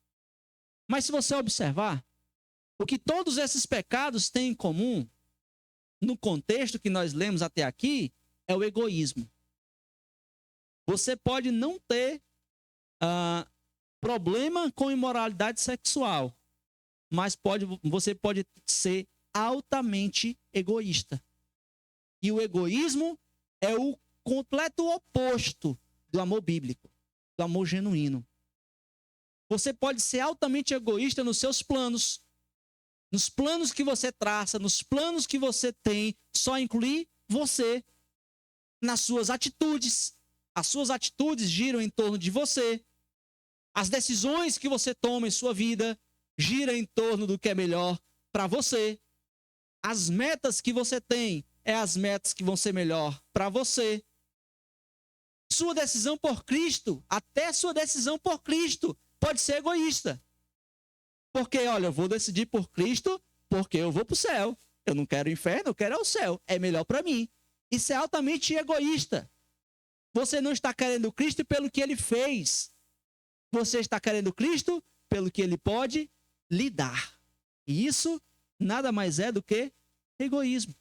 A: Mas se você observar, o que todos esses pecados têm em comum, no contexto que nós lemos até aqui, é o egoísmo. Você pode não ter problema com imoralidade sexual, mas você pode ser altamente egoísta. E o egoísmo é o completo oposto do amor bíblico, do amor genuíno. Você pode ser altamente egoísta nos seus planos, nos planos que você traça, nos planos que você tem, só incluir você, nas suas atitudes. As suas atitudes giram em torno de você. As decisões que você toma em sua vida giram em torno do que é melhor para você. As metas que você tem as metas que vão ser melhor para você. Sua decisão por Cristo, até sua decisão por Cristo, pode ser egoísta. Porque, olha, eu vou decidir por Cristo porque eu vou para o céu. Eu não quero o inferno, eu quero o céu. É melhor para mim. Isso é altamente egoísta. Você não está querendo Cristo pelo que Ele fez. Você está querendo Cristo pelo que Ele pode lhe dar. E isso nada mais é do que egoísmo.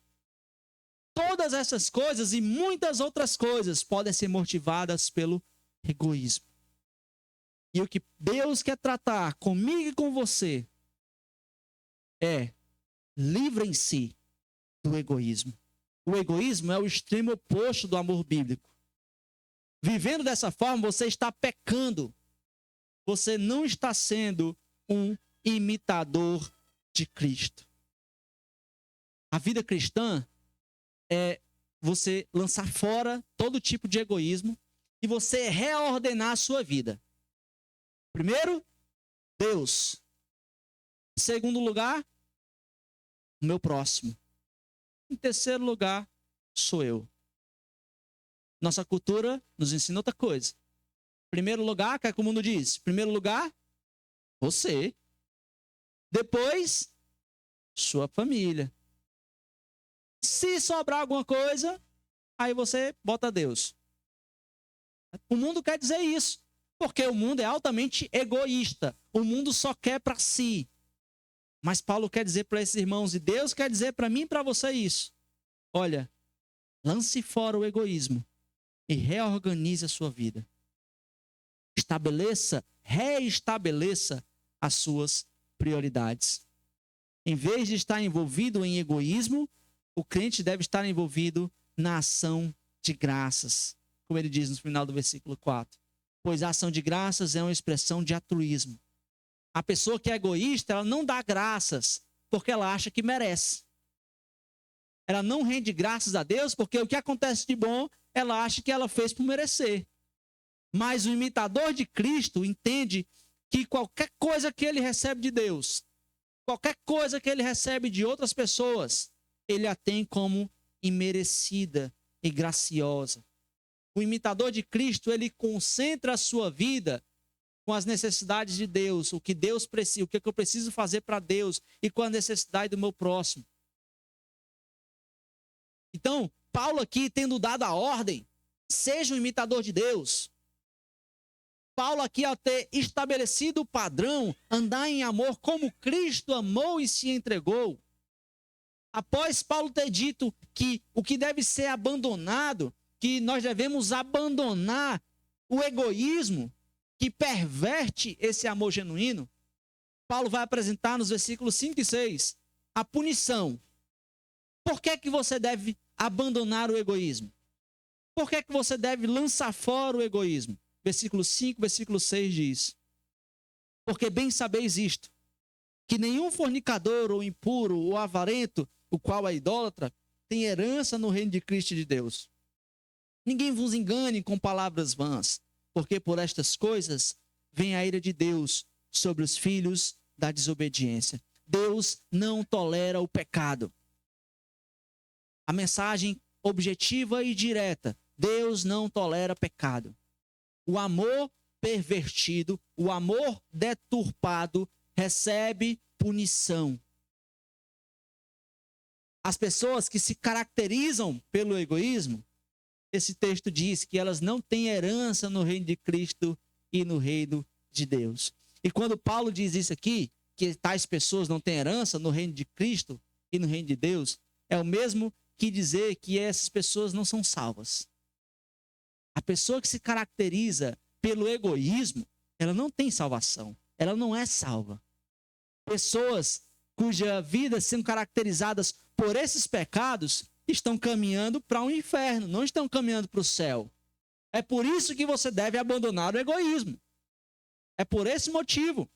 A: Todas essas coisas e muitas outras coisas podem ser motivadas pelo egoísmo. E o que Deus quer tratar comigo e com você é: livrem-se do egoísmo. O egoísmo é o extremo oposto do amor bíblico. Vivendo dessa forma, você está pecando. Você não está sendo um imitador de Cristo. A vida cristã é você lançar fora todo tipo de egoísmo e você reordenar a sua vida. Primeiro, Deus. Em segundo lugar, o meu próximo. Em terceiro lugar, sou eu. Nossa cultura nos ensina outra coisa. Primeiro lugar, o que é que o mundo diz? Primeiro lugar, você. Depois, sua família. Se sobrar alguma coisa, aí você bota Deus. O mundo quer dizer isso, porque o mundo é altamente egoísta. O mundo só quer para si. Mas Paulo quer dizer para esses irmãos, e Deus quer dizer para mim e para você isso. Olha, lance fora o egoísmo e reorganize a sua vida. Reestabeleça as suas prioridades. Em vez de estar envolvido em egoísmo, o crente deve estar envolvido na ação de graças, como ele diz no final do versículo 4. Pois a ação de graças é uma expressão de altruísmo. A pessoa que é egoísta, ela não dá graças porque ela acha que merece. Ela não rende graças a Deus porque o que acontece de bom, ela acha que ela fez por merecer. Mas o imitador de Cristo entende que qualquer coisa que ele recebe de Deus, qualquer coisa que ele recebe de outras pessoas, ele a tem como imerecida e graciosa. O imitador de Cristo, ele concentra a sua vida com as necessidades de Deus, o que Deus precisa, o que eu preciso fazer para Deus e com a necessidade do meu próximo. Então, Paulo aqui tendo dado a ordem, seja um imitador de Deus. Paulo aqui, ao ter estabelecido o padrão, andar em amor como Cristo amou e se entregou. Após Paulo ter dito que o que deve ser abandonado, que nós devemos abandonar o egoísmo que perverte esse amor genuíno, Paulo vai apresentar nos versículos 5 e 6 a punição. Por que que você deve abandonar o egoísmo? Por que que você deve lançar fora o egoísmo? Versículo 5, versículo 6 diz: porque bem sabeis isto, que nenhum fornicador ou impuro ou avarento, o qual é idólatra, tem herança no reino de Cristo e de Deus. Ninguém vos engane com palavras vãs, porque por estas coisas vem a ira de Deus sobre os filhos da desobediência. Deus não tolera o pecado. A mensagem objetiva e direta: Deus não tolera pecado. O amor pervertido, o amor deturpado, recebe punição. As pessoas que se caracterizam pelo egoísmo, esse texto diz que elas não têm herança no reino de Cristo e no reino de Deus. E quando Paulo diz isso aqui, que tais pessoas não têm herança no reino de Cristo e no reino de Deus, é o mesmo que dizer que essas pessoas não são salvas. A pessoa que se caracteriza pelo egoísmo, ela não tem salvação. Ela não é salva. Pessoas cuja vida são caracterizadas por esses pecados estão caminhando para um inferno, não estão caminhando para o céu. É por isso que você deve abandonar o egoísmo. É por esse motivo.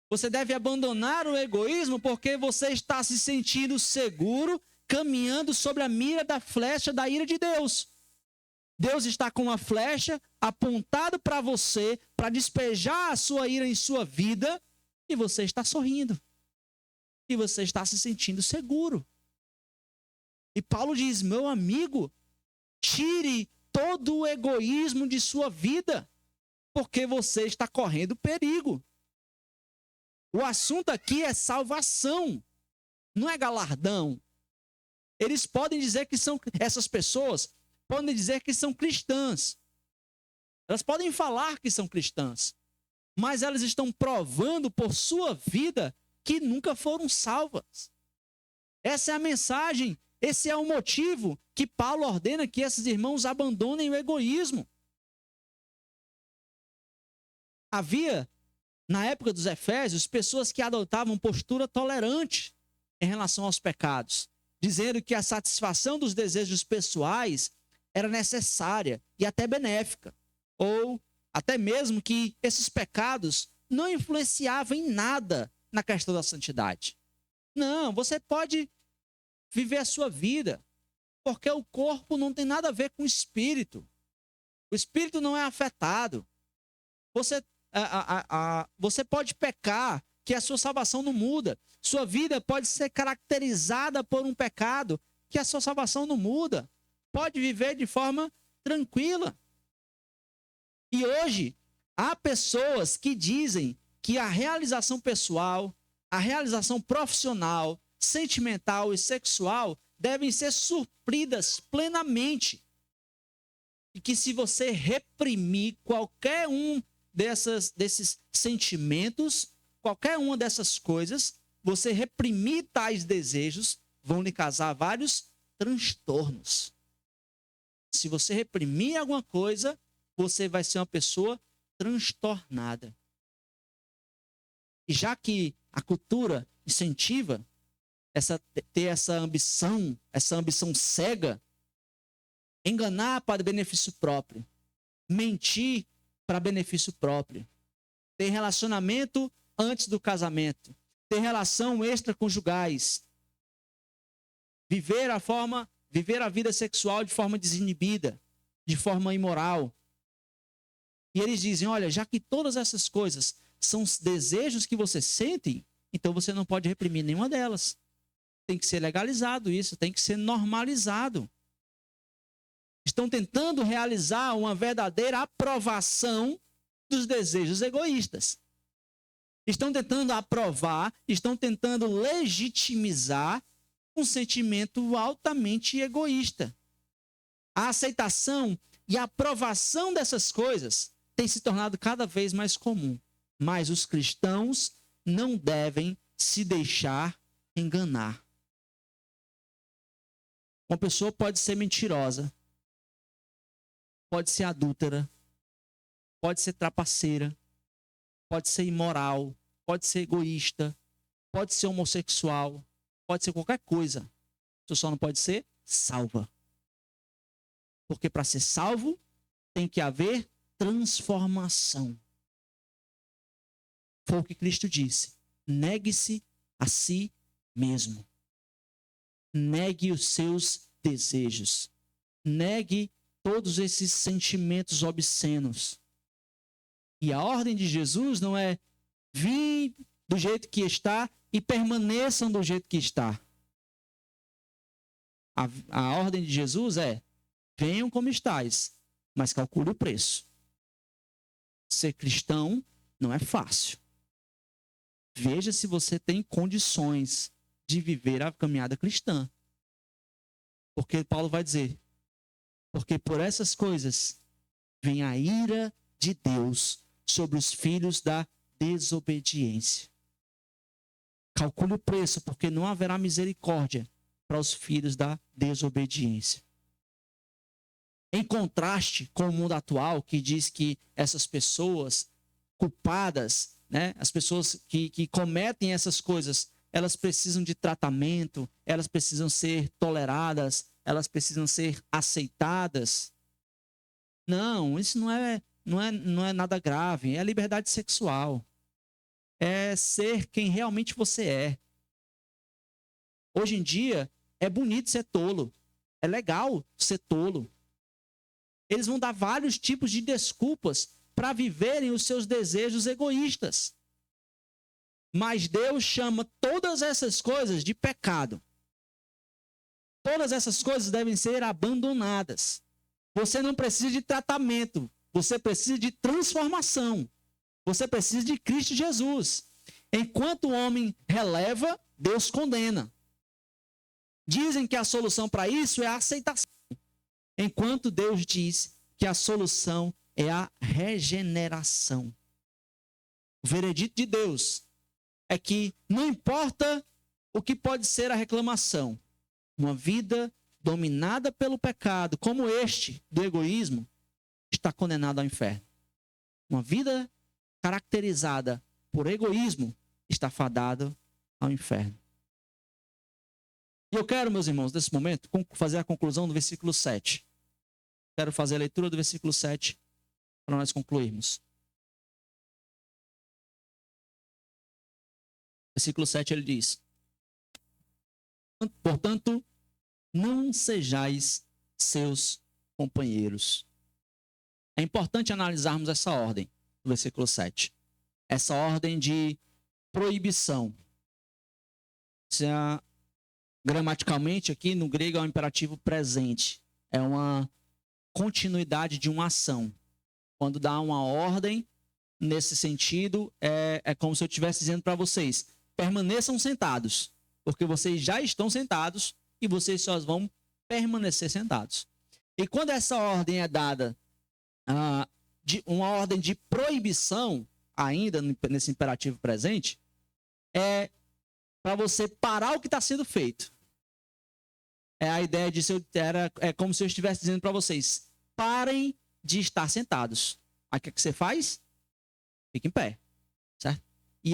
A: Você deve abandonar o egoísmo porque você está se sentindo seguro caminhando sobre a mira da flecha da ira de Deus. Deus está com uma flecha apontada para você, para despejar a sua ira em sua vida, e você está sorrindo. E você está se sentindo seguro. E Paulo diz: meu amigo, tire todo o egoísmo de sua vida, porque você está correndo perigo. O assunto aqui é salvação, não é galardão. Eles podem dizer que são, essas pessoas podem dizer que são cristãs. Elas podem falar que são cristãs, mas elas estão provando por sua vida que nunca foram salvas. Essa é a mensagem, esse é o motivo que Paulo ordena que esses irmãos abandonem o egoísmo. Havia Na época dos Efésios, pessoas que adotavam postura tolerante em relação aos pecados, dizendo que a satisfação dos desejos pessoais era necessária e até benéfica, ou até mesmo que esses pecados não influenciavam em nada na questão da santidade. Não, você pode viver a sua vida, porque o corpo não tem nada a ver com o espírito. O espírito não é afetado. Você pode pecar, que a sua salvação não muda. Sua vida pode ser caracterizada por um pecado, que a sua salvação não muda. Pode viver de forma tranquila. E hoje, há pessoas que dizem que a realização pessoal, a realização profissional, sentimental e sexual devem ser supridas plenamente. E que se você reprimir qualquer um desses sentimentos, qualquer uma dessas coisas, você reprimir tais desejos, vão lhe causar vários transtornos. Se você reprimir alguma coisa, você vai ser uma pessoa transtornada. E já que a cultura incentiva ter essa ambição cega, enganar para benefício próprio, mentir para benefício próprio, ter relacionamento antes do casamento, ter relação extraconjugais, viver a vida sexual de forma desinibida, de forma imoral. E eles dizem, olha, já que todas essas coisas são os desejos que você sente, então você não pode reprimir nenhuma delas. Tem que ser legalizado isso, tem que ser normalizado. Estão tentando realizar uma verdadeira aprovação dos desejos egoístas. Estão tentando aprovar, estão tentando legitimizar um sentimento altamente egoísta. A aceitação e a aprovação dessas coisas tem se tornado cada vez mais comum. Mas os cristãos não devem se deixar enganar. Uma pessoa pode ser mentirosa, pode ser adúltera, pode ser trapaceira, pode ser imoral, pode ser egoísta, pode ser homossexual, pode ser qualquer coisa. Você só não pode ser salva. Porque para ser salvo, tem que haver transformação. Foi o que Cristo disse. Negue-se a si mesmo. Negue os seus desejos. Negue todos esses sentimentos obscenos. E a ordem de Jesus não é vir do jeito que está e permaneçam do jeito que está. A ordem de Jesus é: venham como estáis, mas calcule o preço. Ser cristão não é fácil. Veja se você tem condições de viver a caminhada cristã. Porque Paulo vai dizer, porque por essas coisas vem a ira de Deus sobre os filhos da desobediência. Calcule o preço, porque não haverá misericórdia para os filhos da desobediência. Em contraste com o mundo atual, que diz que essas pessoas culpadas, né, as pessoas que cometem essas coisas, elas precisam de tratamento, elas precisam ser toleradas, elas precisam ser aceitadas. Não, isso não é nada grave, é liberdade sexual. É ser quem realmente você é. Hoje em dia, é bonito ser tolo. É legal ser tolo. Eles vão dar vários tipos de desculpas para viverem os seus desejos egoístas. Mas Deus chama todas essas coisas de pecado. Todas essas coisas devem ser abandonadas. Você não precisa de tratamento. Você precisa de transformação. Você precisa de Cristo Jesus. Enquanto o homem releva, Deus condena. Dizem que a solução para isso é a aceitação. Enquanto Deus diz que a solução é a regeneração. O veredito de Deus é que não importa o que pode ser a reclamação, uma vida dominada pelo pecado, como este do egoísmo, está condenada ao inferno. Uma vida caracterizada por egoísmo, está fadado ao inferno. E eu quero, meus irmãos, nesse momento, fazer a conclusão do versículo 7. Quero fazer a leitura do versículo 7 para nós concluirmos. Versículo 7 ele diz: portanto, não sejais seus companheiros. É importante analisarmos essa ordem do versículo 7. Essa ordem de proibição. Gramaticalmente aqui no grego é um imperativo presente. É uma continuidade de uma ação. Quando dá uma ordem, nesse sentido, é como se eu estivesse dizendo para vocês: permaneçam sentados, porque vocês já estão sentados e vocês só vão permanecer sentados. E quando essa ordem é dada, de uma ordem de proibição, ainda nesse imperativo presente, é para você parar o que está sendo feito. É a ideia de é como se eu estivesse dizendo para vocês: parem de estar sentados. Aí o que você faz? Fica em pé, certo? E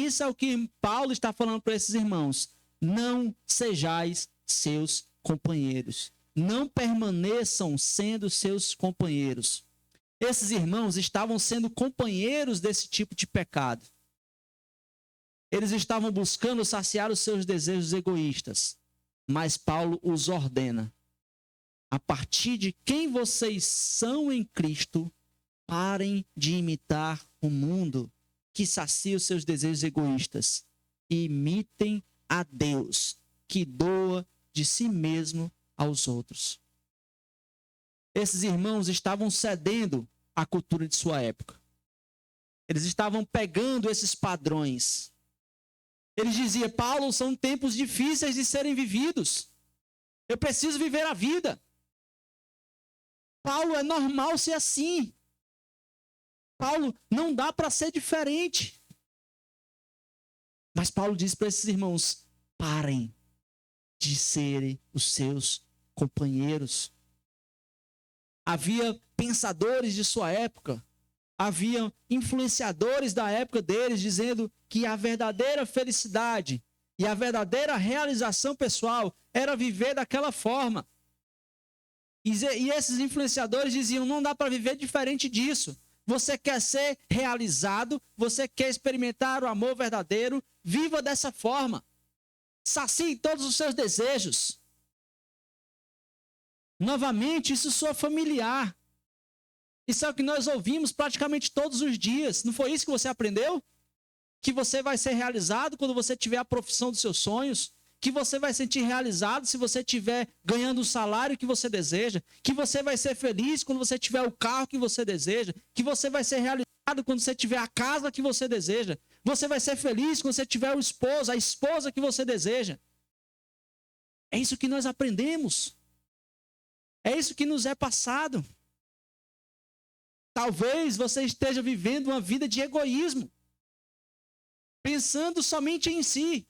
A: isso é o que Paulo está falando para esses irmãos: não sejais seus companheiros, não permaneçam sendo seus companheiros. Esses irmãos estavam sendo companheiros desse tipo de pecado. Eles estavam buscando saciar os seus desejos egoístas. Mas Paulo os ordena: a partir de quem vocês são em Cristo, parem de imitar o mundo que sacia os seus desejos egoístas e imitem a Deus, que doa de si mesmo aos outros. Esses irmãos estavam cedendo à cultura de sua época. Eles estavam pegando esses padrões. Eles diziam: Paulo, são tempos difíceis de serem vividos. Eu preciso viver a vida. Paulo, é normal ser assim. Paulo, não dá para ser diferente. Mas Paulo diz para esses irmãos: parem de serem os seus companheiros. Havia pensadores de sua época, havia influenciadores da época deles dizendo que a verdadeira felicidade e a verdadeira realização pessoal era viver daquela forma. E esses influenciadores diziam: não dá para viver diferente disso. Você quer ser realizado, você quer experimentar o amor verdadeiro, viva dessa forma. Sacie todos os seus desejos. Novamente, isso soa familiar. Isso é o que nós ouvimos praticamente todos os dias. Não foi isso que você aprendeu? Que você vai ser realizado quando você tiver a profissão dos seus sonhos. Que você vai se sentir realizado se você estiver ganhando o salário que você deseja. Que você vai ser feliz quando você tiver o carro que você deseja. Que você vai ser realizado quando você tiver a casa que você deseja. Você vai ser feliz quando você tiver o esposo, a esposa que você deseja. É isso que nós aprendemos. É isso que nos é passado. Talvez você esteja vivendo uma vida de egoísmo, pensando somente em si.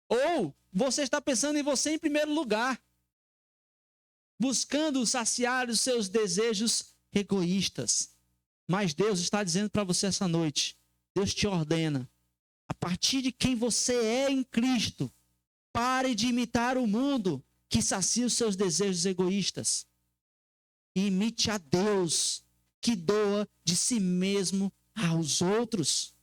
A: Ou você está pensando em você em primeiro lugar, buscando saciar os seus desejos egoístas. Mas Deus está dizendo para você essa noite: Deus te ordena, a partir de quem você é em Cristo, pare de imitar o mundo que sacia os seus desejos egoístas. E imite a Deus, que doa de si mesmo aos outros.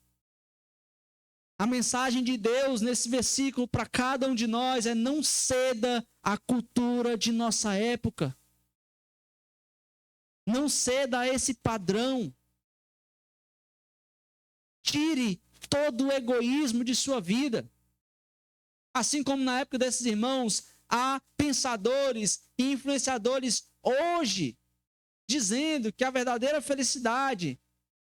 A: A mensagem de Deus nesse versículo para cada um de nós é: não ceda à cultura de nossa época. Não ceda a esse padrão. Tire todo o egoísmo de sua vida. Assim como na época desses irmãos, há pensadores e influenciadores hoje dizendo que a verdadeira felicidade,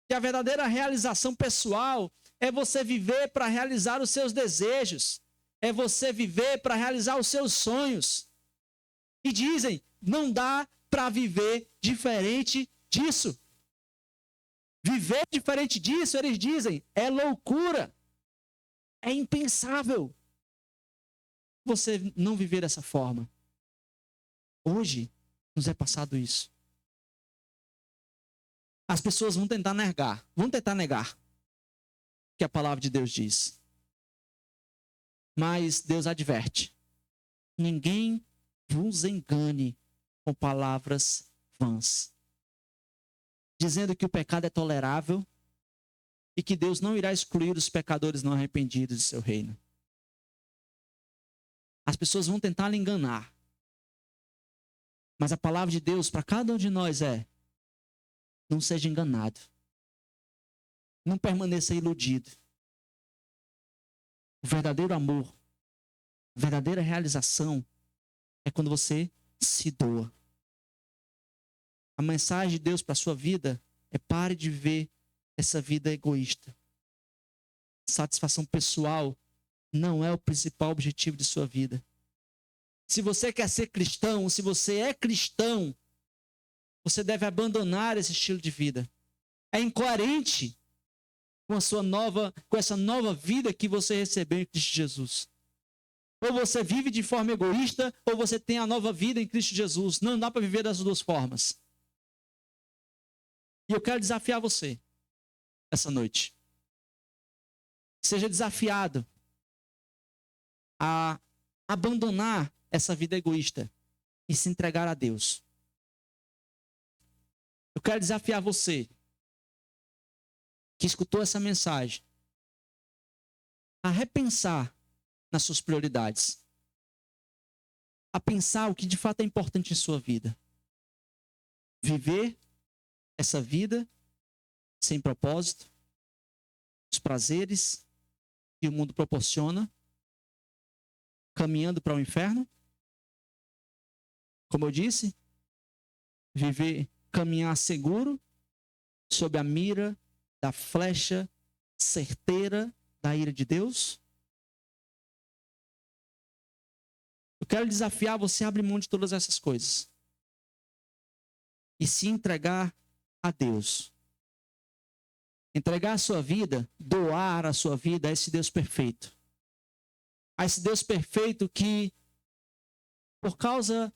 A: que a verdadeira realização pessoal é você viver para realizar os seus desejos, é você viver para realizar os seus sonhos. E dizem: não dá para viver diferente disso. Viver diferente disso, eles dizem, é loucura. É impensável você não viver dessa forma. Hoje nos é passado isso. As pessoas vão tentar negar. que a palavra de Deus diz. Mas Deus adverte: ninguém vos engane com palavras vãs, dizendo que o pecado é tolerável e que Deus não irá excluir os pecadores não arrependidos de seu reino. As pessoas vão tentar lhe enganar, mas a palavra de Deus para cada um de nós é: não seja enganado, não permaneça iludido. O verdadeiro amor, a verdadeira realização é quando você se doa. A mensagem de Deus para a sua vida é: pare de viver essa vida egoísta. Satisfação pessoal não é o principal objetivo de sua vida. Se você quer ser cristão, se você é cristão, você deve abandonar esse estilo de vida. É incoerente com essa nova vida que você recebeu em Cristo Jesus. Ou você vive de forma egoísta, ou você tem a nova vida em Cristo Jesus. Não dá para viver das duas formas. E eu quero desafiar você essa noite. Seja desafiado a abandonar essa vida egoísta e se entregar a Deus. Eu quero desafiar você que escutou essa mensagem a repensar nas suas prioridades, a pensar o que de fato é importante em sua vida. Viver essa vida sem propósito, os prazeres que o mundo proporciona, caminhando para o inferno. Como eu disse, caminhar seguro, sob a mira da flecha certeira da ira de Deus. Eu quero desafiar você a abrir mão de todas essas coisas e se entregar a Deus. Entregar a sua vida, doar a sua vida a esse Deus perfeito. A esse Deus perfeito que, por causa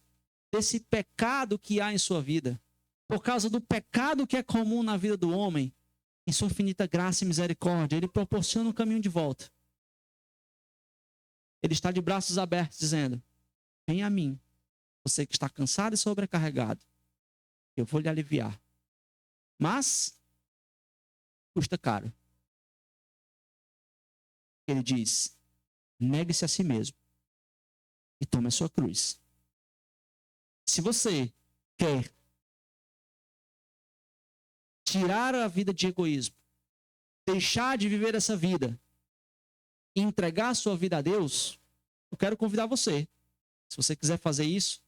A: desse pecado que há em sua vida, por causa do pecado que é comum na vida do homem, em sua infinita graça e misericórdia, Ele proporciona um caminho de volta. Ele está de braços abertos dizendo: venha a mim, você que está cansado e sobrecarregado, eu vou lhe aliviar. Mas custa caro. Ele diz: negue-se a si mesmo e tome a sua cruz. Se você quer tirar a vida de egoísmo, deixar de viver essa vida e entregar a sua vida a Deus, eu quero convidar você, se você quiser fazer isso,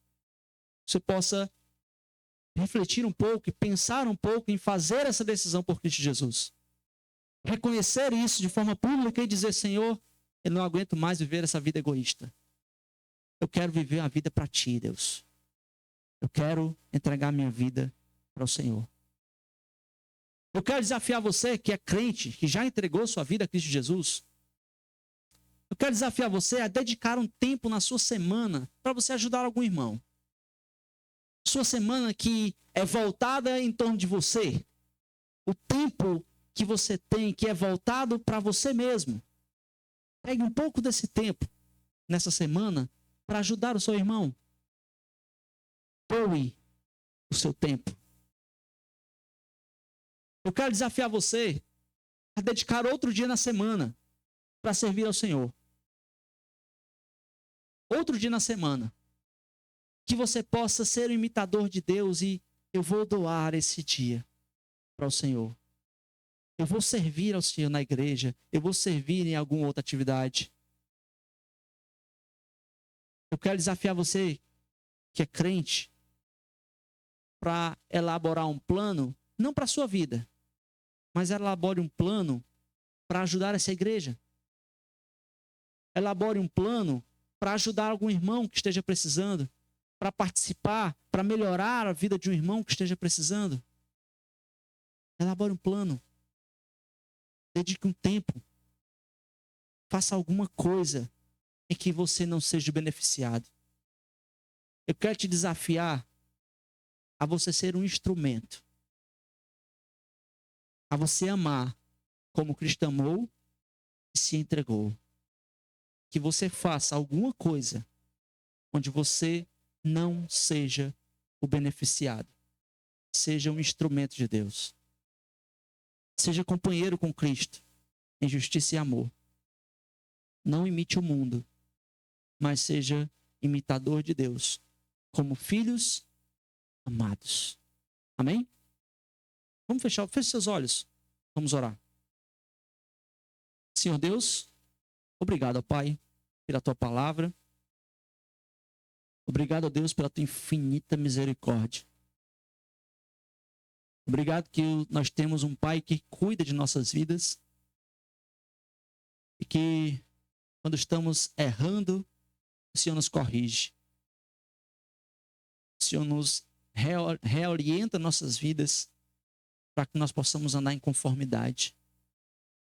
A: você possa refletir um pouco e pensar um pouco em fazer essa decisão por Cristo Jesus. Reconhecer isso de forma pública e dizer: Senhor, eu não aguento mais viver essa vida egoísta. Eu quero viver a vida para Ti, Deus. Eu quero entregar minha vida para o Senhor. Eu quero desafiar você que é crente, que já entregou sua vida a Cristo Jesus. Eu quero desafiar você a dedicar um tempo na sua semana para você ajudar algum irmão. Sua semana que é voltada em torno de você. O tempo que você tem que é voltado para você mesmo. Pegue um pouco desse tempo nessa semana para ajudar o seu irmão. Doe o seu tempo. Eu quero desafiar você a dedicar outro dia na semana para servir ao Senhor. Outro dia na semana. Que você possa ser um imitador de Deus e eu vou doar esse dia para o Senhor. Eu vou servir ao Senhor na igreja. Eu vou servir em alguma outra atividade. Eu quero desafiar você que é crente para elaborar um plano, não para a sua vida, mas elabore um plano para ajudar essa igreja. Elabore um plano para ajudar algum irmão que esteja precisando, para participar, para melhorar a vida de um irmão que esteja precisando. Elabore um plano. Dedique um tempo. Faça alguma coisa em que você não seja beneficiado. Eu quero te desafiar a você ser um instrumento. A você amar como Cristo amou e se entregou. Que você faça alguma coisa onde você não seja o beneficiado. Seja um instrumento de Deus. Seja companheiro com Cristo em justiça e amor. Não imite o mundo, mas seja imitador de Deus, como filhos amados. Amém? Vamos fechar, feche seus olhos. Vamos orar. Senhor Deus, obrigado, ó Pai, pela tua palavra. Obrigado, ó Deus, pela tua infinita misericórdia. Obrigado que nós temos um Pai que cuida de nossas vidas e que, quando estamos errando, o Senhor nos corrige. O Senhor nos reorienta nossas vidas para que nós possamos andar em conformidade,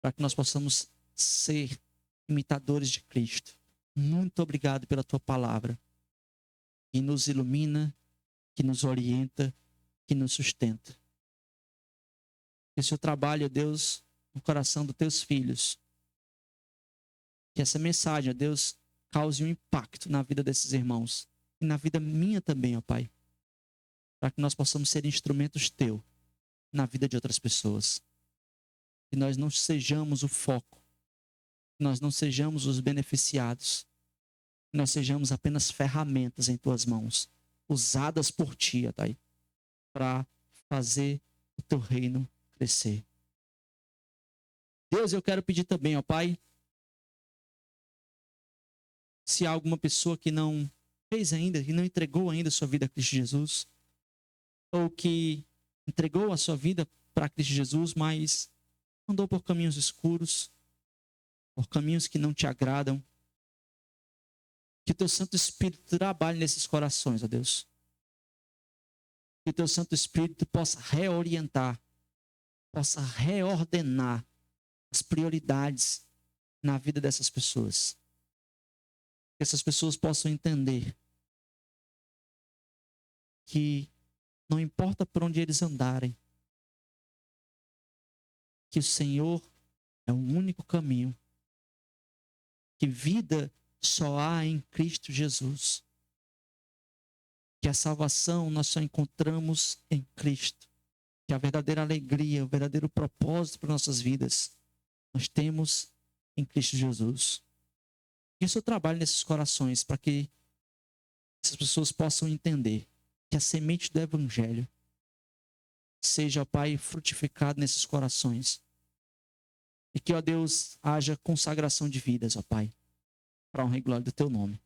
A: para que nós possamos ser imitadores de Cristo. Muito obrigado pela tua palavra, que nos ilumina, que nos orienta, que nos sustenta. Que o Senhor trabalhe, ó Deus, no coração dos teus filhos. Que essa mensagem, ó Deus, cause um impacto na vida desses irmãos e na vida minha também, ó Pai, para que nós possamos ser instrumentos teus na vida de outras pessoas. Que nós não sejamos o foco, que nós não sejamos os beneficiados, que nós sejamos apenas ferramentas em tuas mãos, usadas por ti, ó Pai, para fazer o teu reino crescer. Deus, eu quero pedir também, ó Pai, se há alguma pessoa que não fez ainda, que não entregou ainda a sua vida a Cristo Jesus, ou que entregou a sua vida para Cristo Jesus, mas andou por caminhos escuros, por caminhos que não te agradam, que o teu Santo Espírito trabalhe nesses corações, ó Deus. Que o teu Santo Espírito possa reorientar, possa reordenar as prioridades na vida dessas pessoas. Que essas pessoas possam entender que não importa por onde eles andarem, que o Senhor é o único caminho, que vida só há em Cristo Jesus, que a salvação nós só encontramos em Cristo, que a verdadeira alegria, o verdadeiro propósito para nossas vidas nós temos em Cristo Jesus. Que o Senhor trabalhe nesses corações para que essas pessoas possam entender que a semente do Evangelho seja, ó Pai, frutificada nesses corações. E que, ó Deus, haja consagração de vidas, ó Pai, para a honra e glória do teu nome.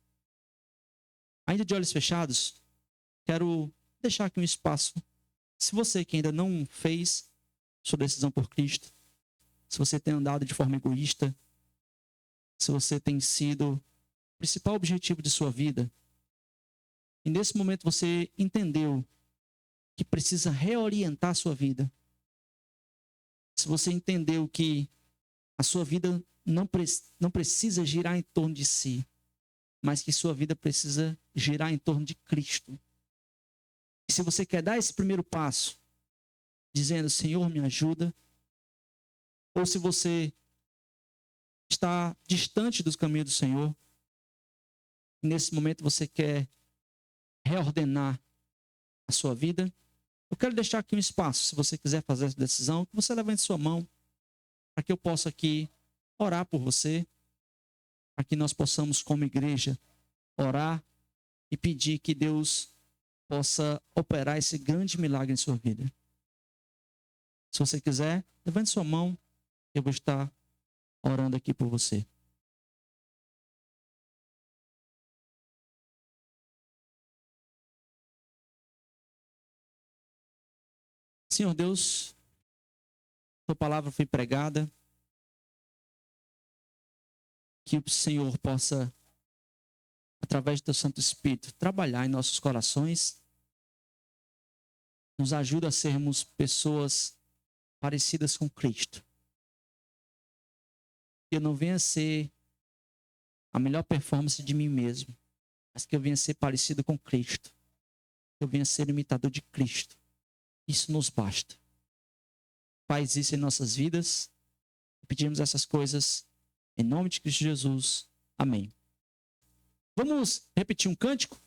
A: Ainda de olhos fechados, quero deixar aqui um espaço. Se você que ainda não fez sua decisão por Cristo, se você tem andado de forma egoísta, se você tem sido o principal objetivo de sua vida, e nesse momento você entendeu que precisa reorientar a sua vida, se você entendeu que a sua vida não precisa girar em torno de si, mas que sua vida precisa girar em torno de Cristo. E se você quer dar esse primeiro passo, dizendo, Senhor, me ajuda, ou se você está distante dos caminhos do Senhor, e nesse momento você quer reordenar a sua vida, eu quero deixar aqui um espaço, se você quiser fazer essa decisão, que você levante sua mão, para que eu possa aqui orar por você, para que nós possamos, como igreja, orar e pedir que Deus possa operar esse grande milagre em sua vida. Se você quiser, levante sua mão, eu vou estar orando aqui por você. Senhor Deus, tua palavra foi pregada, que o Senhor possa, através do teu Santo Espírito, trabalhar em nossos corações, nos ajuda a sermos pessoas parecidas com Cristo. Que eu não venha ser a melhor performance de mim mesmo, mas que eu venha ser parecido com Cristo. Que eu venha ser imitador de Cristo. Isso nos basta. Faz isso em nossas vidas. Pedimos essas coisas Em nome de Cristo Jesus. Amém. Vamos repetir um cântico?